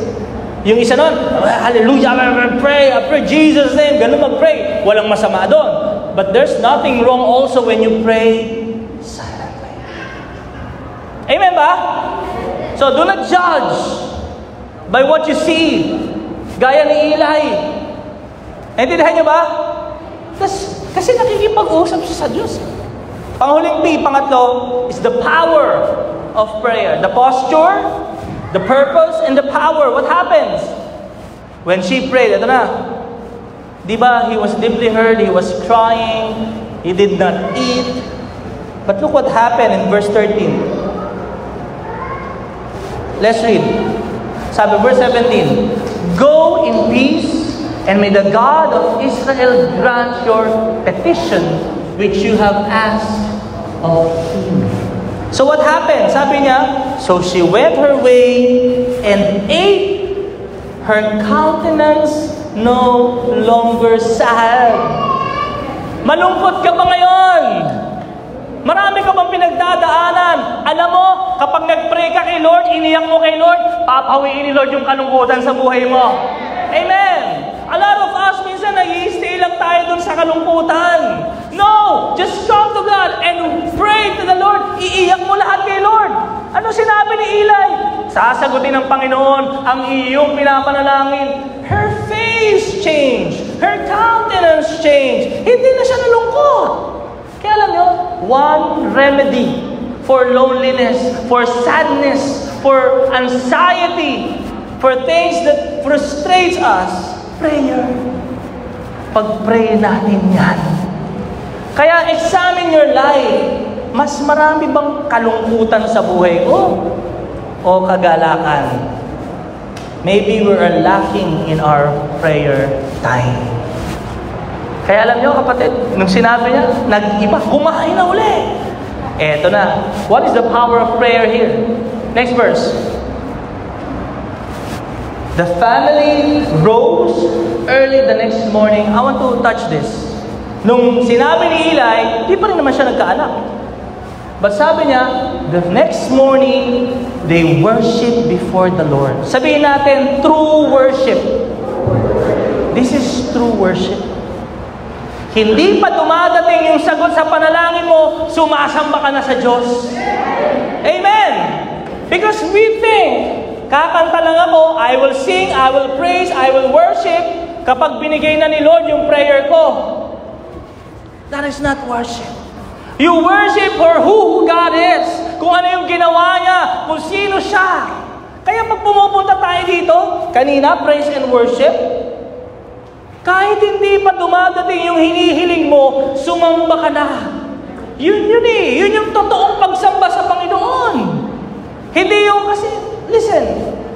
Yung isa nun, hallelujah, I pray Jesus' name, ganun mag-pray. Walang masama doon. But there's nothing wrong also when you pray silently. Amen ba? So do not judge by what you see. Gaya ni Eli. Naintindihan niyo ba? Kasi nakikipag-usap siya sa Diyos. Panghuling pangatlo is the power of prayer. The posture, the purpose, and the power. What happens? When she prayed, ito na. Diba, he was deeply hurt, he was crying, he did not eat. But look what happened in verse 13. Let's read. Sabi, verse 17. Go in peace, and may the God of Israel grant your petition which you have asked of him. So what happened? Sabi niya, so she went her way and ate, her countenance no longer sad. Malungkot ka ba ngayon? Marami ka bang pinagdadaanan? Alam mo, kapag nag-pray ka kay Lord, iniyak mo kay Lord, papawiin ni Lord yung kalungkutan sa buhay mo. Amen! A lot of us, minsan nag-i-stay lang tayo dun sa kalungkutan. No! Just come to God and pray to the Lord. Iiyak mo lahat kay Lord. Ano sinabi ni Eli? Sasagutin ng Panginoon ang iyong pinapanalangin. Her face changed. Her countenance changed. Hindi na siya nalungkot. Kaya alam nyo, one remedy for loneliness, for sadness, for anxiety, for things that frustrates us, prayer. Pag-pray natin yan. Kaya examine your life. Mas marami bang kalungkutan sa buhay ko? O kagalakan? Maybe we are lacking in our prayer time. Kaya alam nyo kapatid, nung sinabi niya, nag-iba, kumain na uli. Eto na. What is the power of prayer here? Next verse. The family rose early the next morning. I want to touch this. Nung sinabi ni Eli, di pa rin naman siya nagkaanak. But sabi niya, the next morning, they worship before the Lord. Sabihin natin, true worship. This is true worship. Hindi pa dumadating yung sagot sa panalangin mo, sumasamba ka na sa Diyos. Amen! Because we think, kakanta lang ako, I will sing, I will praise, I will worship, kapag binigay na ni Lord yung prayer ko. That is not worship. You worship for who God is, kung ano yung ginawa niya, kung sino siya. Kaya pag pumupunta tayo dito, kanina, praise and worship, kahit hindi pa dumadating yung hinihiling mo, sumamba ka na. Yun eh. Yun yung totoong pagsamba sa Panginoon. Hindi yung kasi, listen,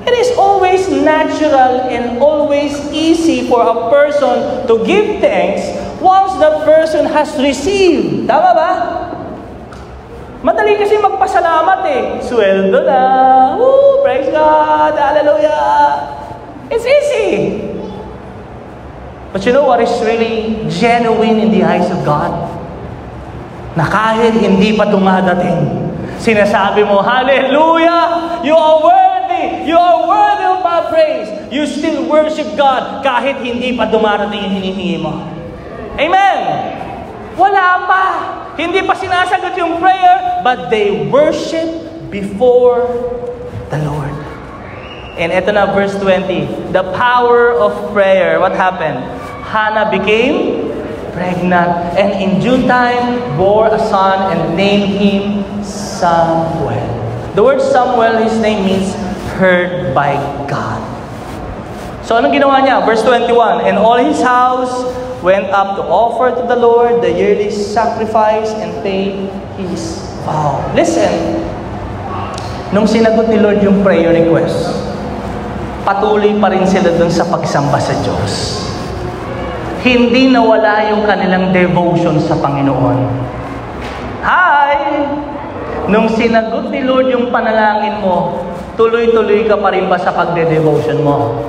it is always natural and always easy for a person to give thanks once that person has received. Tama ba? Madali kasi magpasalamat eh. Sweldo na. Woo! Praise God! Hallelujah! It's easy. But you know what is really genuine in the eyes of God? Na kahit hindi pa dumadating, sinasabi mo, hallelujah! You are worthy! You are worthy of my praise! You still worship God kahit hindi pa dumarating yung hinihingi mo. Amen! Wala pa! Hindi pa sinasagot yung prayer, but they worship before the Lord. And ito na, verse 20. The power of prayer. What happened? Hannah became pregnant, and in due time bore a son and named him Samuel. The word Samuel, his name means heard by God. So anong ginawa niya? Verse 21, and all his house went up to offer to the Lord the yearly sacrifice and pay his vow. Listen, nung sinagot ni Lord yung prayer request, patuloy pa rin sila dun sa pagsamba sa Diyos. hindi nawala yung kanilang devotion sa Panginoon. Hi! Nung sinagot ni Lord yung panalangin mo, tuloy-tuloy ka pa rin ba sa pagde-devotion mo?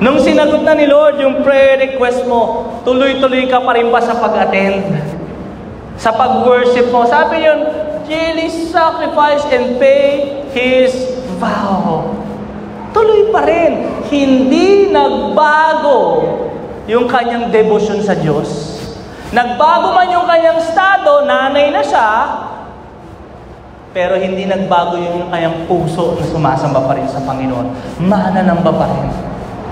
Nung sinagot na ni Lord yung prayer request mo, tuloy-tuloy ka pa rin ba sa pag-attend? Sa pag-worship mo? Sabi yun, daily sacrifice and pay His vow. Tuloy pa rin. Hindi nagbago yung kanyang devotion sa Diyos. Nagbago man yung kanyang estado, nanay na siya, pero hindi nagbago yung kanyang puso na sumasamba pa rin sa Panginoon. Mananamba pa rin.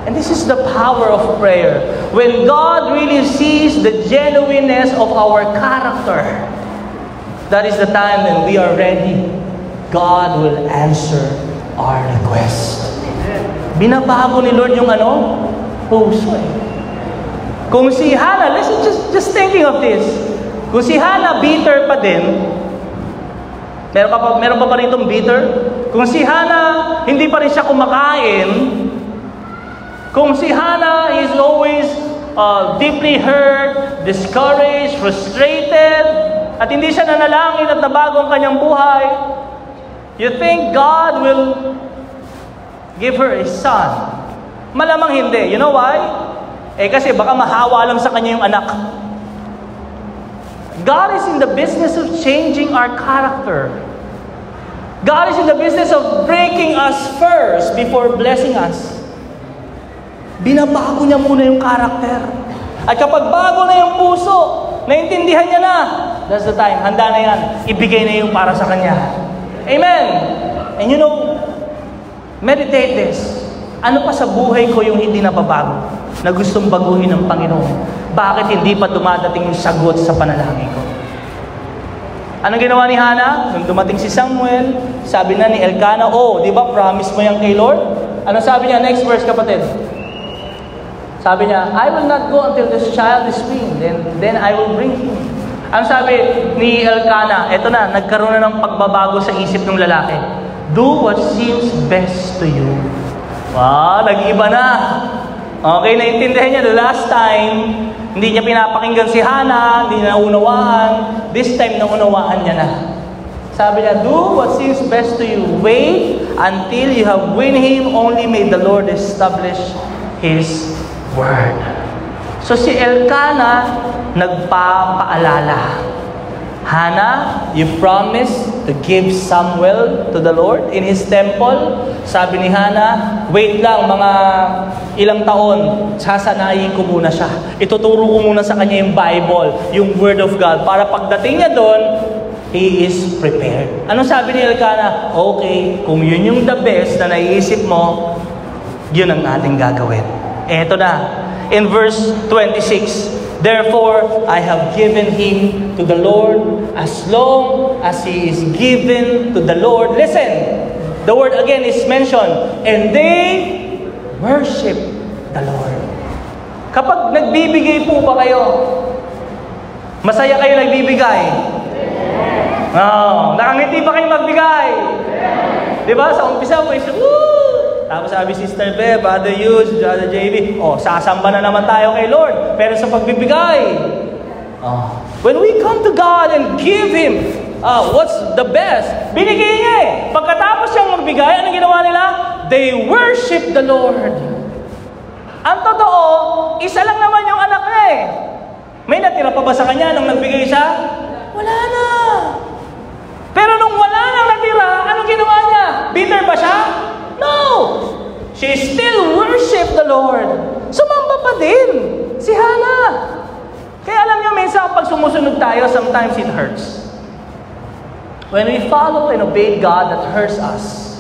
And this is the power of prayer. When God really sees the genuineness of our character, that is the time when we are ready. God will answer our request. Binabago ni Lord yung puso eh. Kung si Hannah, listen, just thinking of this. Kung si Hannah bitter pa din, meron pa rin itong bitter? Kung si Hannah, hindi pa rin siya kumakain, kung si Hannah is always deeply hurt, discouraged, frustrated, at hindi siya nanalangin at nabago ang kanyang buhay, you think God will give her a son? Malamang hindi. You know why? Kasi baka mahawa lang sa kanya yung anak. God is in the business of changing our character. God is in the business of breaking us first before blessing us. Binabago niya muna yung character. At kapag bago na yung puso, naintindihan niya na, that's the time, handa na yan, ibigay na yung para sa kanya. Amen! And you know, meditate this. Ano pa sa buhay ko yung hindi nababago, na gustong baguhin ng Panginoon? Bakit hindi pa dumadating yung sagot sa panalangin ko? Anong ginawa ni Hannah? Nung dumating si Samuel, sabi na ni Elkanah, di ba promise mo yan kay Lord? Ano sabi niya? Next verse, kapatid. Sabi niya, I will not go until this child is weaned, then I will bring him. Ano sabi ni Elkanah? Eto na, nagkaroon na ng pagbabago sa isip ng lalaki. Do what seems best to you. Wow, nag-iba na. Okay, naintindihan niya the last time, hindi niya pinapakinggan si Hannah, hindi niya naunawaan. This time, naunawaan niya na. Sabi niya, do what seems best to you. Wait until you have win him. Only may the Lord establish His word. So si Elkanah nagpapaalala. Hannah, you promised to give Samuel to the Lord in His temple. Sabi ni Hannah, wait lang, mga ilang taon, sasanayin ko muna siya. Ituturo ko muna sa kanya yung Bible, yung Word of God, para pagdating niya doon, he is prepared. Ano sabi ni Elkanah? Okay, kung yun yung the best na naiisip mo, yun ang ating gagawin. Eto na, in verse 26, therefore, I have given him to the Lord as long as he is given to the Lord. Listen, the word again is mentioned. And they worship the Lord. Kapag nagbibigay po ba kayo? Masaya kayo nagbibigay? Nakangiti ba kayo magbigay? Diba? Sa umpisa po, woo! Tapos sabi Sister Beb, Brother Yus, Brother JB, sasamba na naman tayo kay Lord. Pero sa pagbibigay, when we come to God and give Him what's the best, binigay niya eh. Pagkatapos siyang magbigay, ano ginawa nila? They worship the Lord. Ang totoo, isa lang naman yung anak niya eh. May natira pa ba sa kanya nung nagbigay siya? Wala na. Pero nung wala nang natira, anong ginawa niya? Bitter ba siya? No! She still worship the Lord. Sumamba pa din si Hannah. Kaya alam niyo, minsan pag sumusunod tayo, sometimes it hurts. When we follow and obey God that hurts us,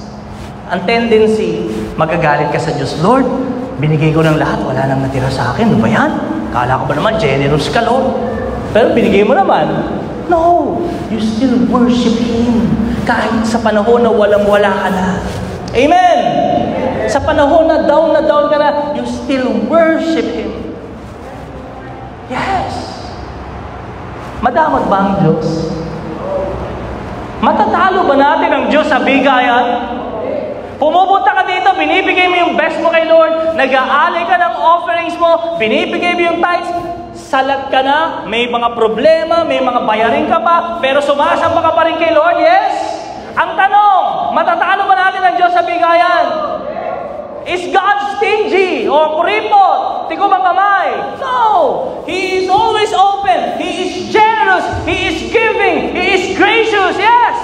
ang tendency, magagalit ka sa Diyos. Lord, binigay ko ng lahat, wala nang natira sa akin. Ano ba yan? Kala ko ba naman, generous ka, Lord? Pero binigay mo naman. No! You still worship Him. Kahit sa panahon na walang-wala ka na. Amen! Sa panahon na down ka na, you still worship Him. Yes! Madamot ba ang Diyos? Matatalo ba natin ang Diyos sa bigayan? Pumupunta ka dito, binibigay mo yung best mo kay Lord, nag-aalay ka ng offerings mo, binibigay mo yung tithes, salat ka na, may mga problema, may mga bayarin ka pa, pero sumasamba ka pa rin kay Lord, yes? Ang tanong, matatalo ba natin ang Diyos sa bigayan? Is God stingy or kuripot? Tigo bang kamay? No! He is always open. He is generous. He is giving. He is gracious. Yes!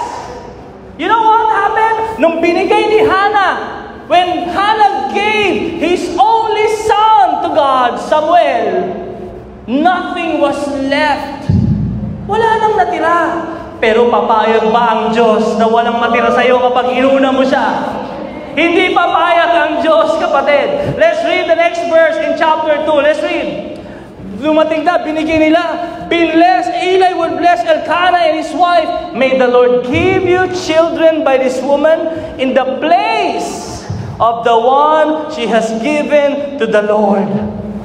You know what happened? Nung binigay ni Hannah, when Hannah gave his only son to God, Samuel, nothing was left. Wala nang natira. Pero papayag ba ang Diyos na walang matira sa'yo kapag inuna mo siya? Hindi papayag ang Diyos, kapatid. Let's read the next verse in chapter 2. Let's read. Dumating na, binigay nila. Eli would bless Elkanah and his wife. May the Lord give you children by this woman in the place of the one she has given to the Lord.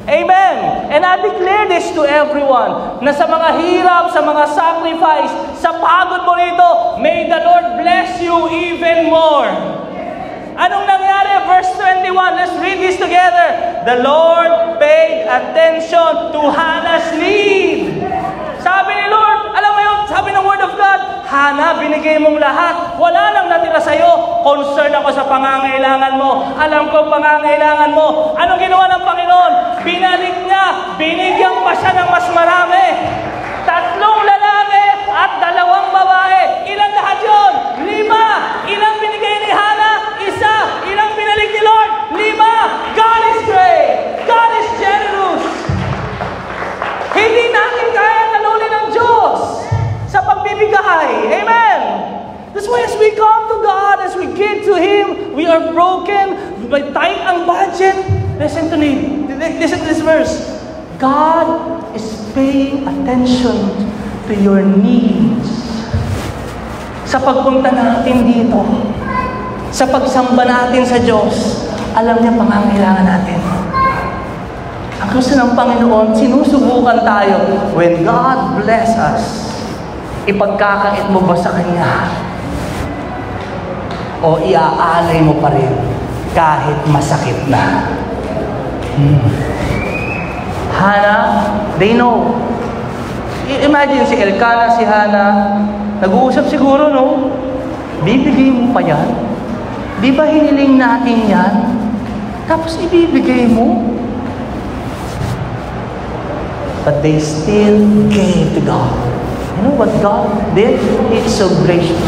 Amen. And I declare this to everyone, na sa mga hirap, sa mga sacrifice, sa pagod mo rito, may the Lord bless you even more. Anong nangyari? Verse 21. Let's read this together. The Lord paid attention to Hannah's need. Sabi ni Lord, alam mo yun, sabi ng Word of God, Hannah, binigay mong lahat. Wala nang natira sa'yo. Concern ako sa pangangailangan mo. Alam ko pangangailangan mo. Anong ginawa ng Panginoon? Binalik niya. Binigyan pa siya ng mas marami. 3 lalaki at 2 babae. Ilan lahat yun? 5. Ilang binigay ni Hannah? 1. Ilang binalik ni Lord? 5. God is great. God is generous. Hindi natin kaya talunin ng Diyos sa pagbibigay. Amen. That's why as we come to God, as we give to Him, we are broken. May tight ang budget. Listen to me. Listen to this verse. God is paying attention to your needs. Sa pagpunta natin dito, sa pagsamba natin sa Diyos, alam niya pangangailangan natin. Ang gusto ng Panginoon, sinusubukan tayo. When God bless us, ipagkakait mo ba sa Kanya? O iaalay mo pa rin kahit masakit na? Hannah, they know. Imagine si Elkanah, si Hannah, nag-uusap siguro, no? Bibigay mo pa yan? Di ba hiniling natin yan? Tapos ibibigay mo? But they still gave to God. You know what God did? It's so gracious.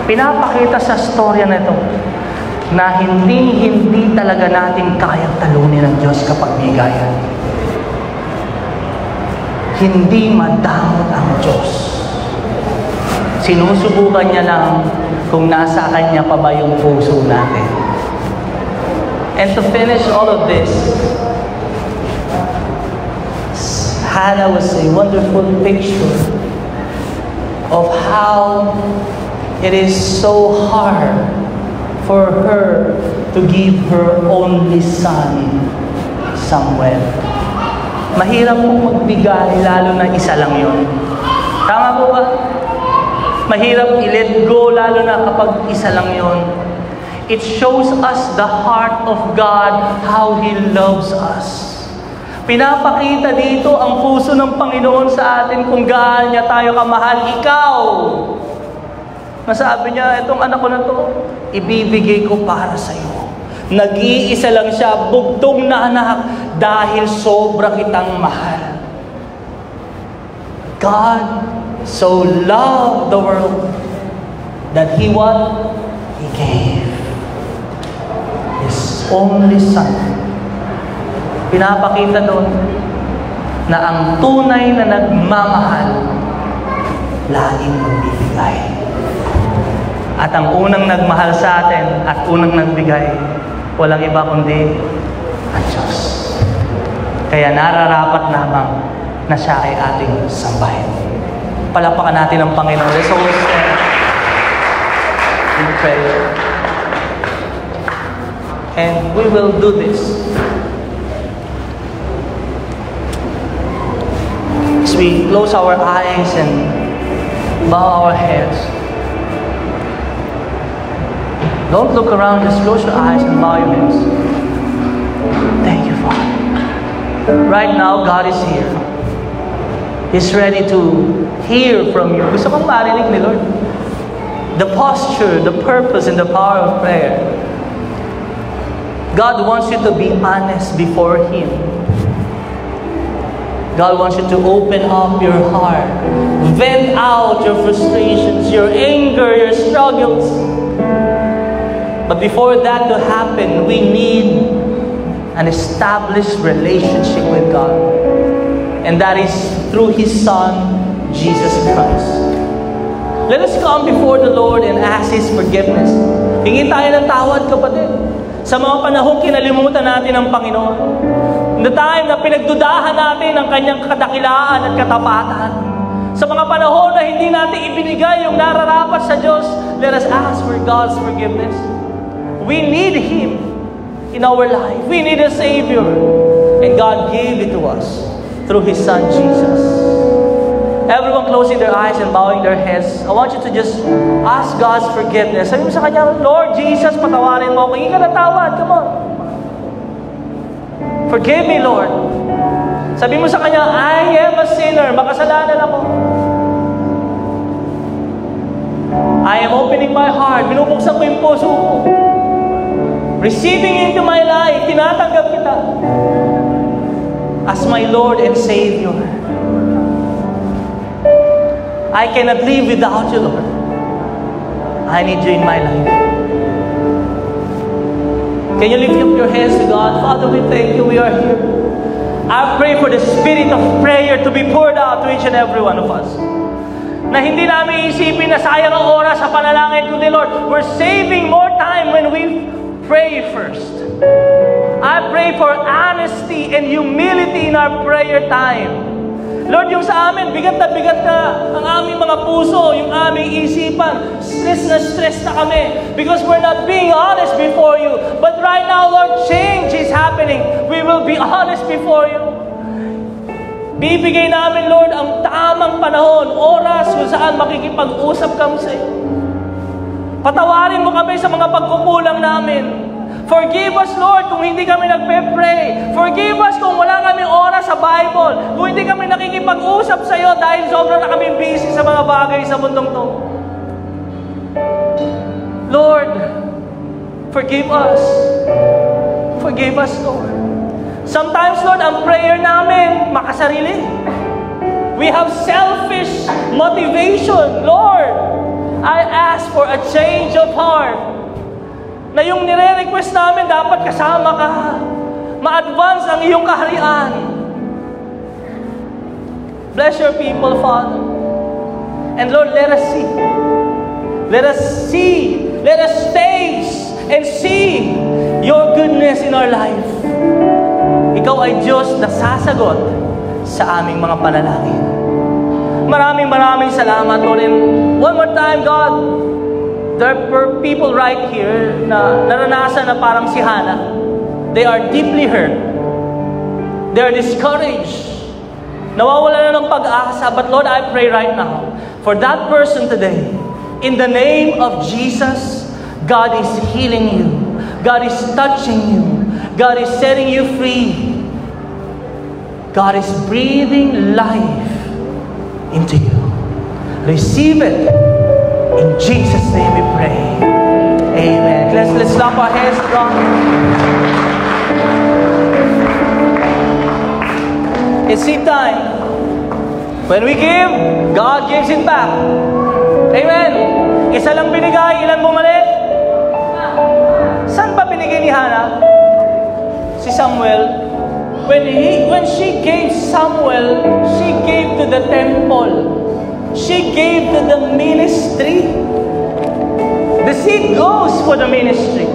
Pinapakita sa storya na ito na hindi talaga natin kayang talunin ng Diyos kapag bigayan. Hindi madamot ang Diyos. Sinusubukan niya lang kung nasa Kanya pa ba yung puso natin. And to finish all of this, Hannah was a wonderful picture of how it is so hard for her to give her only son, Samuel. Mahirap pong magbigay, lalo na isa lang yun. Tama po ba? Mahirap i-let go, lalo na kapag isa lang yun. It shows us the heart of God, how He loves us. Pinapakita dito ang puso ng Panginoon sa atin kung gaano niya tayo kamahal. Ikaw, nasabi niya, itong anak ko na to, ibibigay ko para sa iyo. Nag-iisa lang siya, bugtong na anak, dahil sobra kitang mahal. God so loved the world that He what? He gave His only Son. Pinapakita doon na ang tunay na nagmamahal laging magbibigay. At ang unang nagmahal sa atin at unang nagbigay, walang iba kundi ang Diyos. Kaya nararapat lamang na siya ay ating sambahin. Palapakan natin ang Panginoon. Let's always stand in prayer. And we will do this. As we close our eyes and bow our heads, Don't look around, just close your eyes and bow your heads. Thank you, Father. Right now, God is here. He's ready to hear from you. Gusto kong marinig ni Lord. The posture, the purpose, and the power of prayer. God wants you to be honest before Him. God wants you to open up your heart. Vent out your frustrations, your anger, your struggles. But before that to happen, we need an established relationship with God. And that is through His Son, Jesus Christ. Let us come before the Lord and ask His forgiveness. Hingin tayo ng tawad, kapatid. Sa mga panahong kinalimutan natin ang Panginoon. In the time na pinagdudahan natin ang Kanyang kadakilaan at katapatan. Sa mga panahon na hindi natin ibinigay yung nararapat sa Diyos, let us ask for God's forgiveness. We need Him in our life. We need a Savior. And God gave it to us through His Son, Jesus. Everyone closing their eyes and bowing their heads, I want you to just ask God's forgiveness. Sabi mo sa Kanya, Lord Jesus, patawarin mo ako. Hingi ka na tawad. Come on. Forgive me, Lord. Sabi mo sa Kanya, I am a sinner. Makasalanan ako. I am opening my heart. Binubuksan ko yung puso ko. Receiving into my life, tinatanggap kita as my Lord and Savior. I cannot live without you, Lord. I need you in my life. Can you lift up your hands to God? Father, we thank you. We are here. I pray for the spirit of prayer to be poured out to each and every one of us. Na hindi namin isipin na sayang ang oras sa panalangin, kundi Lord, we're saving more time when we pray first. I pray for honesty and humility in our prayer time. Lord, yung sa amin, bigat na ang aming mga puso, yung aming isipan. Stress na kami because we're not being honest before you. But right now, Lord, change is happening. We will be honest before you. Bibigay namin, Lord, ang tamang panahon, oras kung saan makikipag-usap kami sa iyo. Patawarin mo kami sa mga pagkukulang namin. Forgive us, Lord, kung hindi kami nagpe-pray. Forgive us kung wala kami oras sa Bible. Kung hindi kami nakikipag-usap sa iyo dahil sobra na kami busy sa mga bagay sa mundong to. Lord, forgive us. Forgive us, Lord. Sometimes, Lord, ang prayer namin makasarili. We have selfish motivation. Lord, I ask for a change of heart. Na yung nire-request namin, dapat kasama ka. Ma-advance ang iyong kaharian. Bless your people, Father. And Lord, let us see. Let us see. Let us taste and see your goodness in our life. Ikaw ay Diyos na sasagot sa aming mga panalangin. Maraming salamat, Lord. And one more time, God, there are people right here na naranasan na parang si Hannah. They are deeply hurt. They are discouraged. Nawawala na ng pag-asa. But Lord, I pray right now for that person today. In the name of Jesus, God is healing you. God is touching you. God is setting you free. God is breathing life into you. Receive it. In Jesus' name we pray. Amen. Let's clap our hands to God. It's seed time. When we give, God gives it back. Amen. Isa lang binigay, ilan bumalik? Saan ba binigay ni Hannah? Si Samuel. When she gave Samuel, she gave to the temple. She gave to the ministry. The seed goes for the ministry.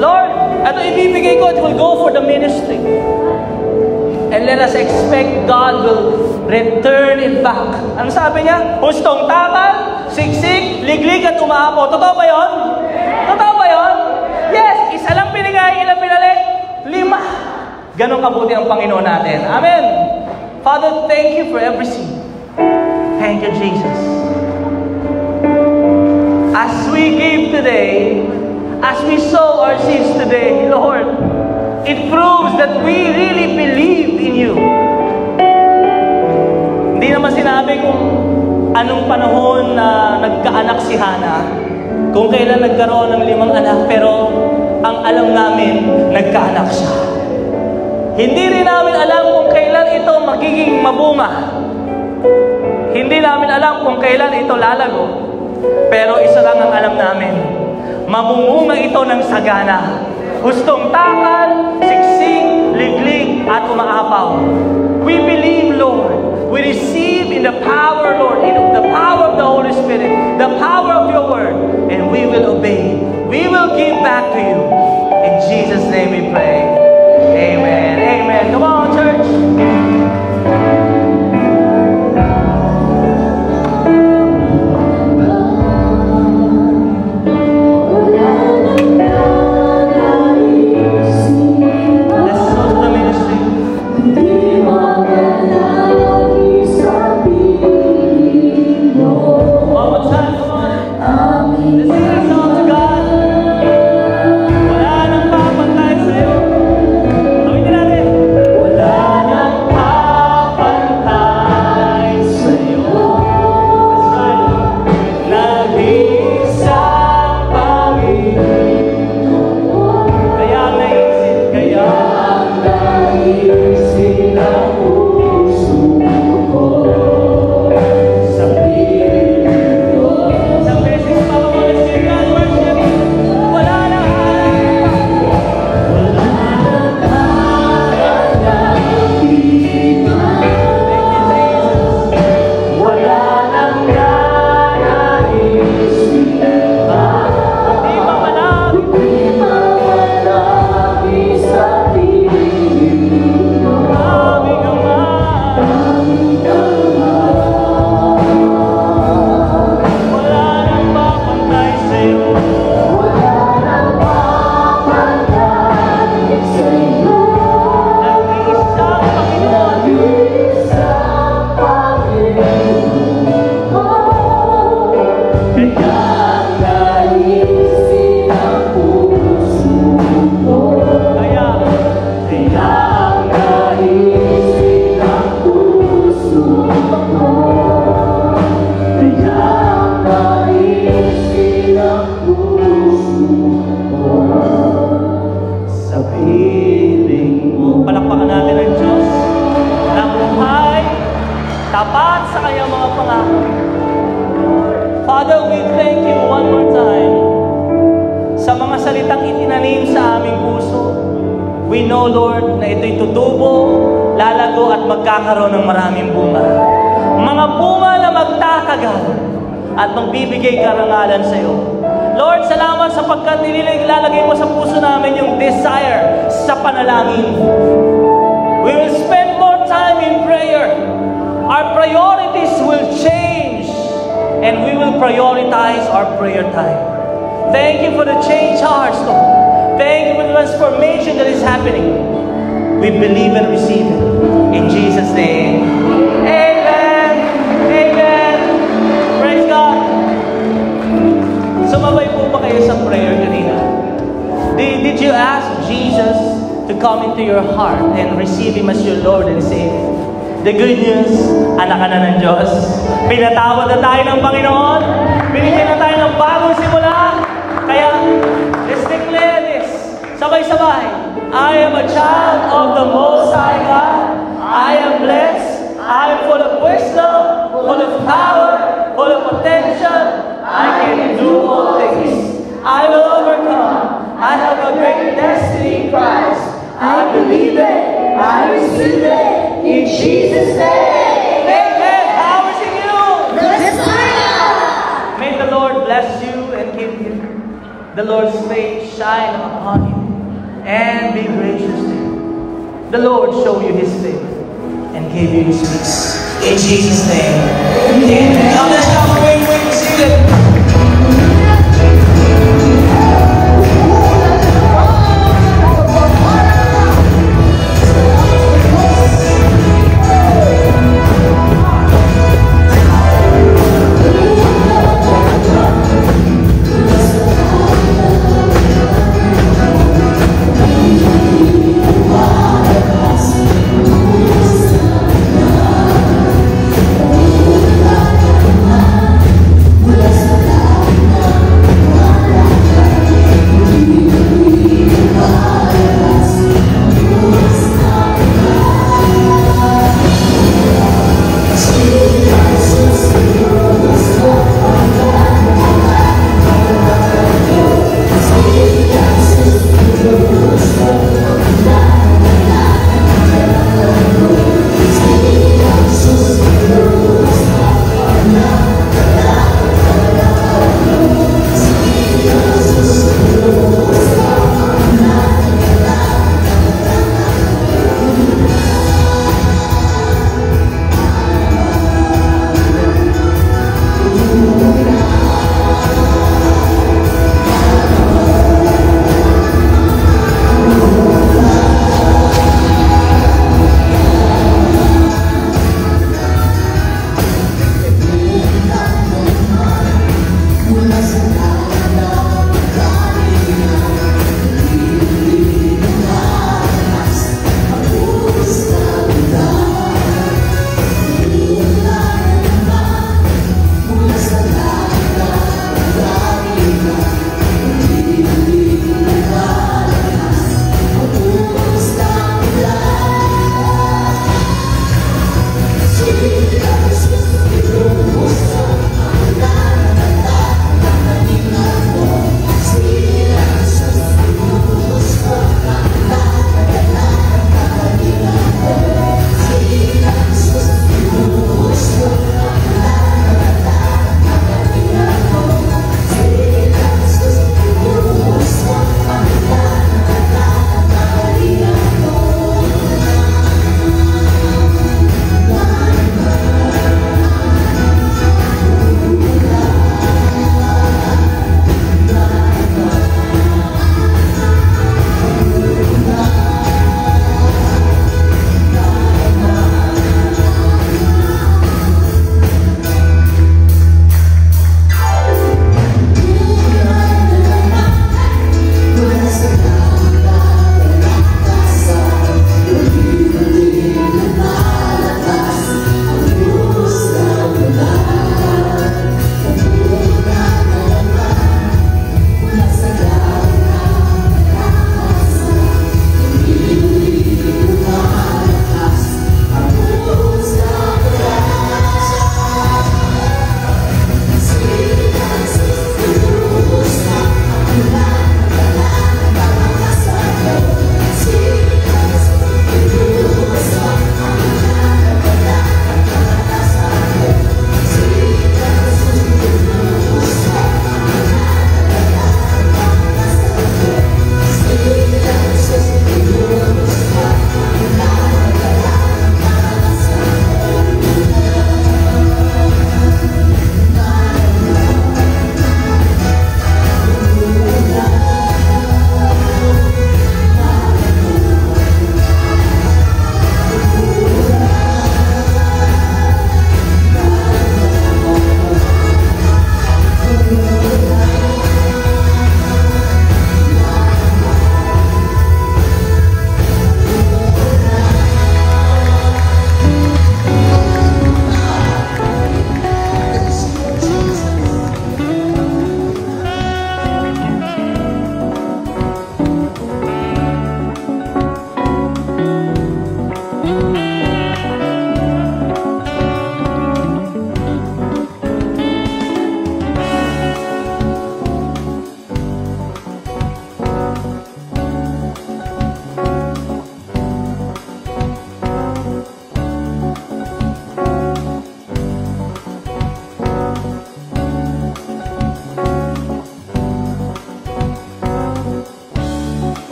Lord, ito ibibigay ko, it will go for the ministry. And let us expect God will return it back. Ano sabi niya? Hustong takal, siksik, liglig at umaapo. Totoo ba yun? Totoo ba yun? Yes, isa lang binigay, ilang pinalik? 5. Ganon kabuti ang Panginoon natin. Amen. Father, thank you for every seed. Thank you, Jesus. As we give today, as we sow our seeds today, Lord, it proves that we really believe in you. Hindi naman sinabi kung anong panahon na nagkaanak si Hana, kung kailan nagkaroon ng 5 anak, pero ang alam namin, nagkaanak siya. Hindi rin namin alam kung kailan ito magiging mabunga. Hindi namin alam kung kailan ito lalago. Pero isa lang ang alam namin, mamumunga ito ng sagana. Hustong takal, siksik, liglig, at umaapaw. We believe, Lord. We receive in the power, Lord, in the power of the Holy Spirit, the power of your word, and we will obey. We will give back to you. In Jesus' name we pray. Amen. Amen. Come on, church. Father, we thank you one more time sa mga salitang itinanim sa aming puso. We know, Lord, na ito'y tutubo, lalago at magkakaroon ng maraming bunga. Mga bunga na magtatagal at magbibigay karangalan sa iyo. Lord, salamat sapagkat nilalagay mo sa puso namin yung desire sa panalangin. We will spend more time in prayer. Our priorities will change. And we will prioritize our prayer time. Thank you for the change hearts, Lord. Thank you for the transformation that is happening. We believe and receive it. In Jesus' name. Amen. Amen. Praise God. Sumabay po ba kayo sa prayer kanina? Did you ask Jesus to come into your heart and receive Him as your Lord and Savior? The good news, anak ka na ng Diyos. Pinatawad na tayo ng Panginoon. Binigyan na tayo ng bagong simula. Kaya, let's declare this. Sabay-sabay. I am a child of the Most High God. I am blessed. I am full of wisdom, full of power, full of potential. I can do all things. I will overcome. I have a great destiny in Christ. I believe it. I receive it. In Jesus' name. Amen. Power is in you. Messiah. May the Lord bless you and keep you. The Lord's face shine upon you and be gracious to you. The Lord show you His favor and give you His peace. In Jesus' name. Amen. Now let's have a wait, sing it.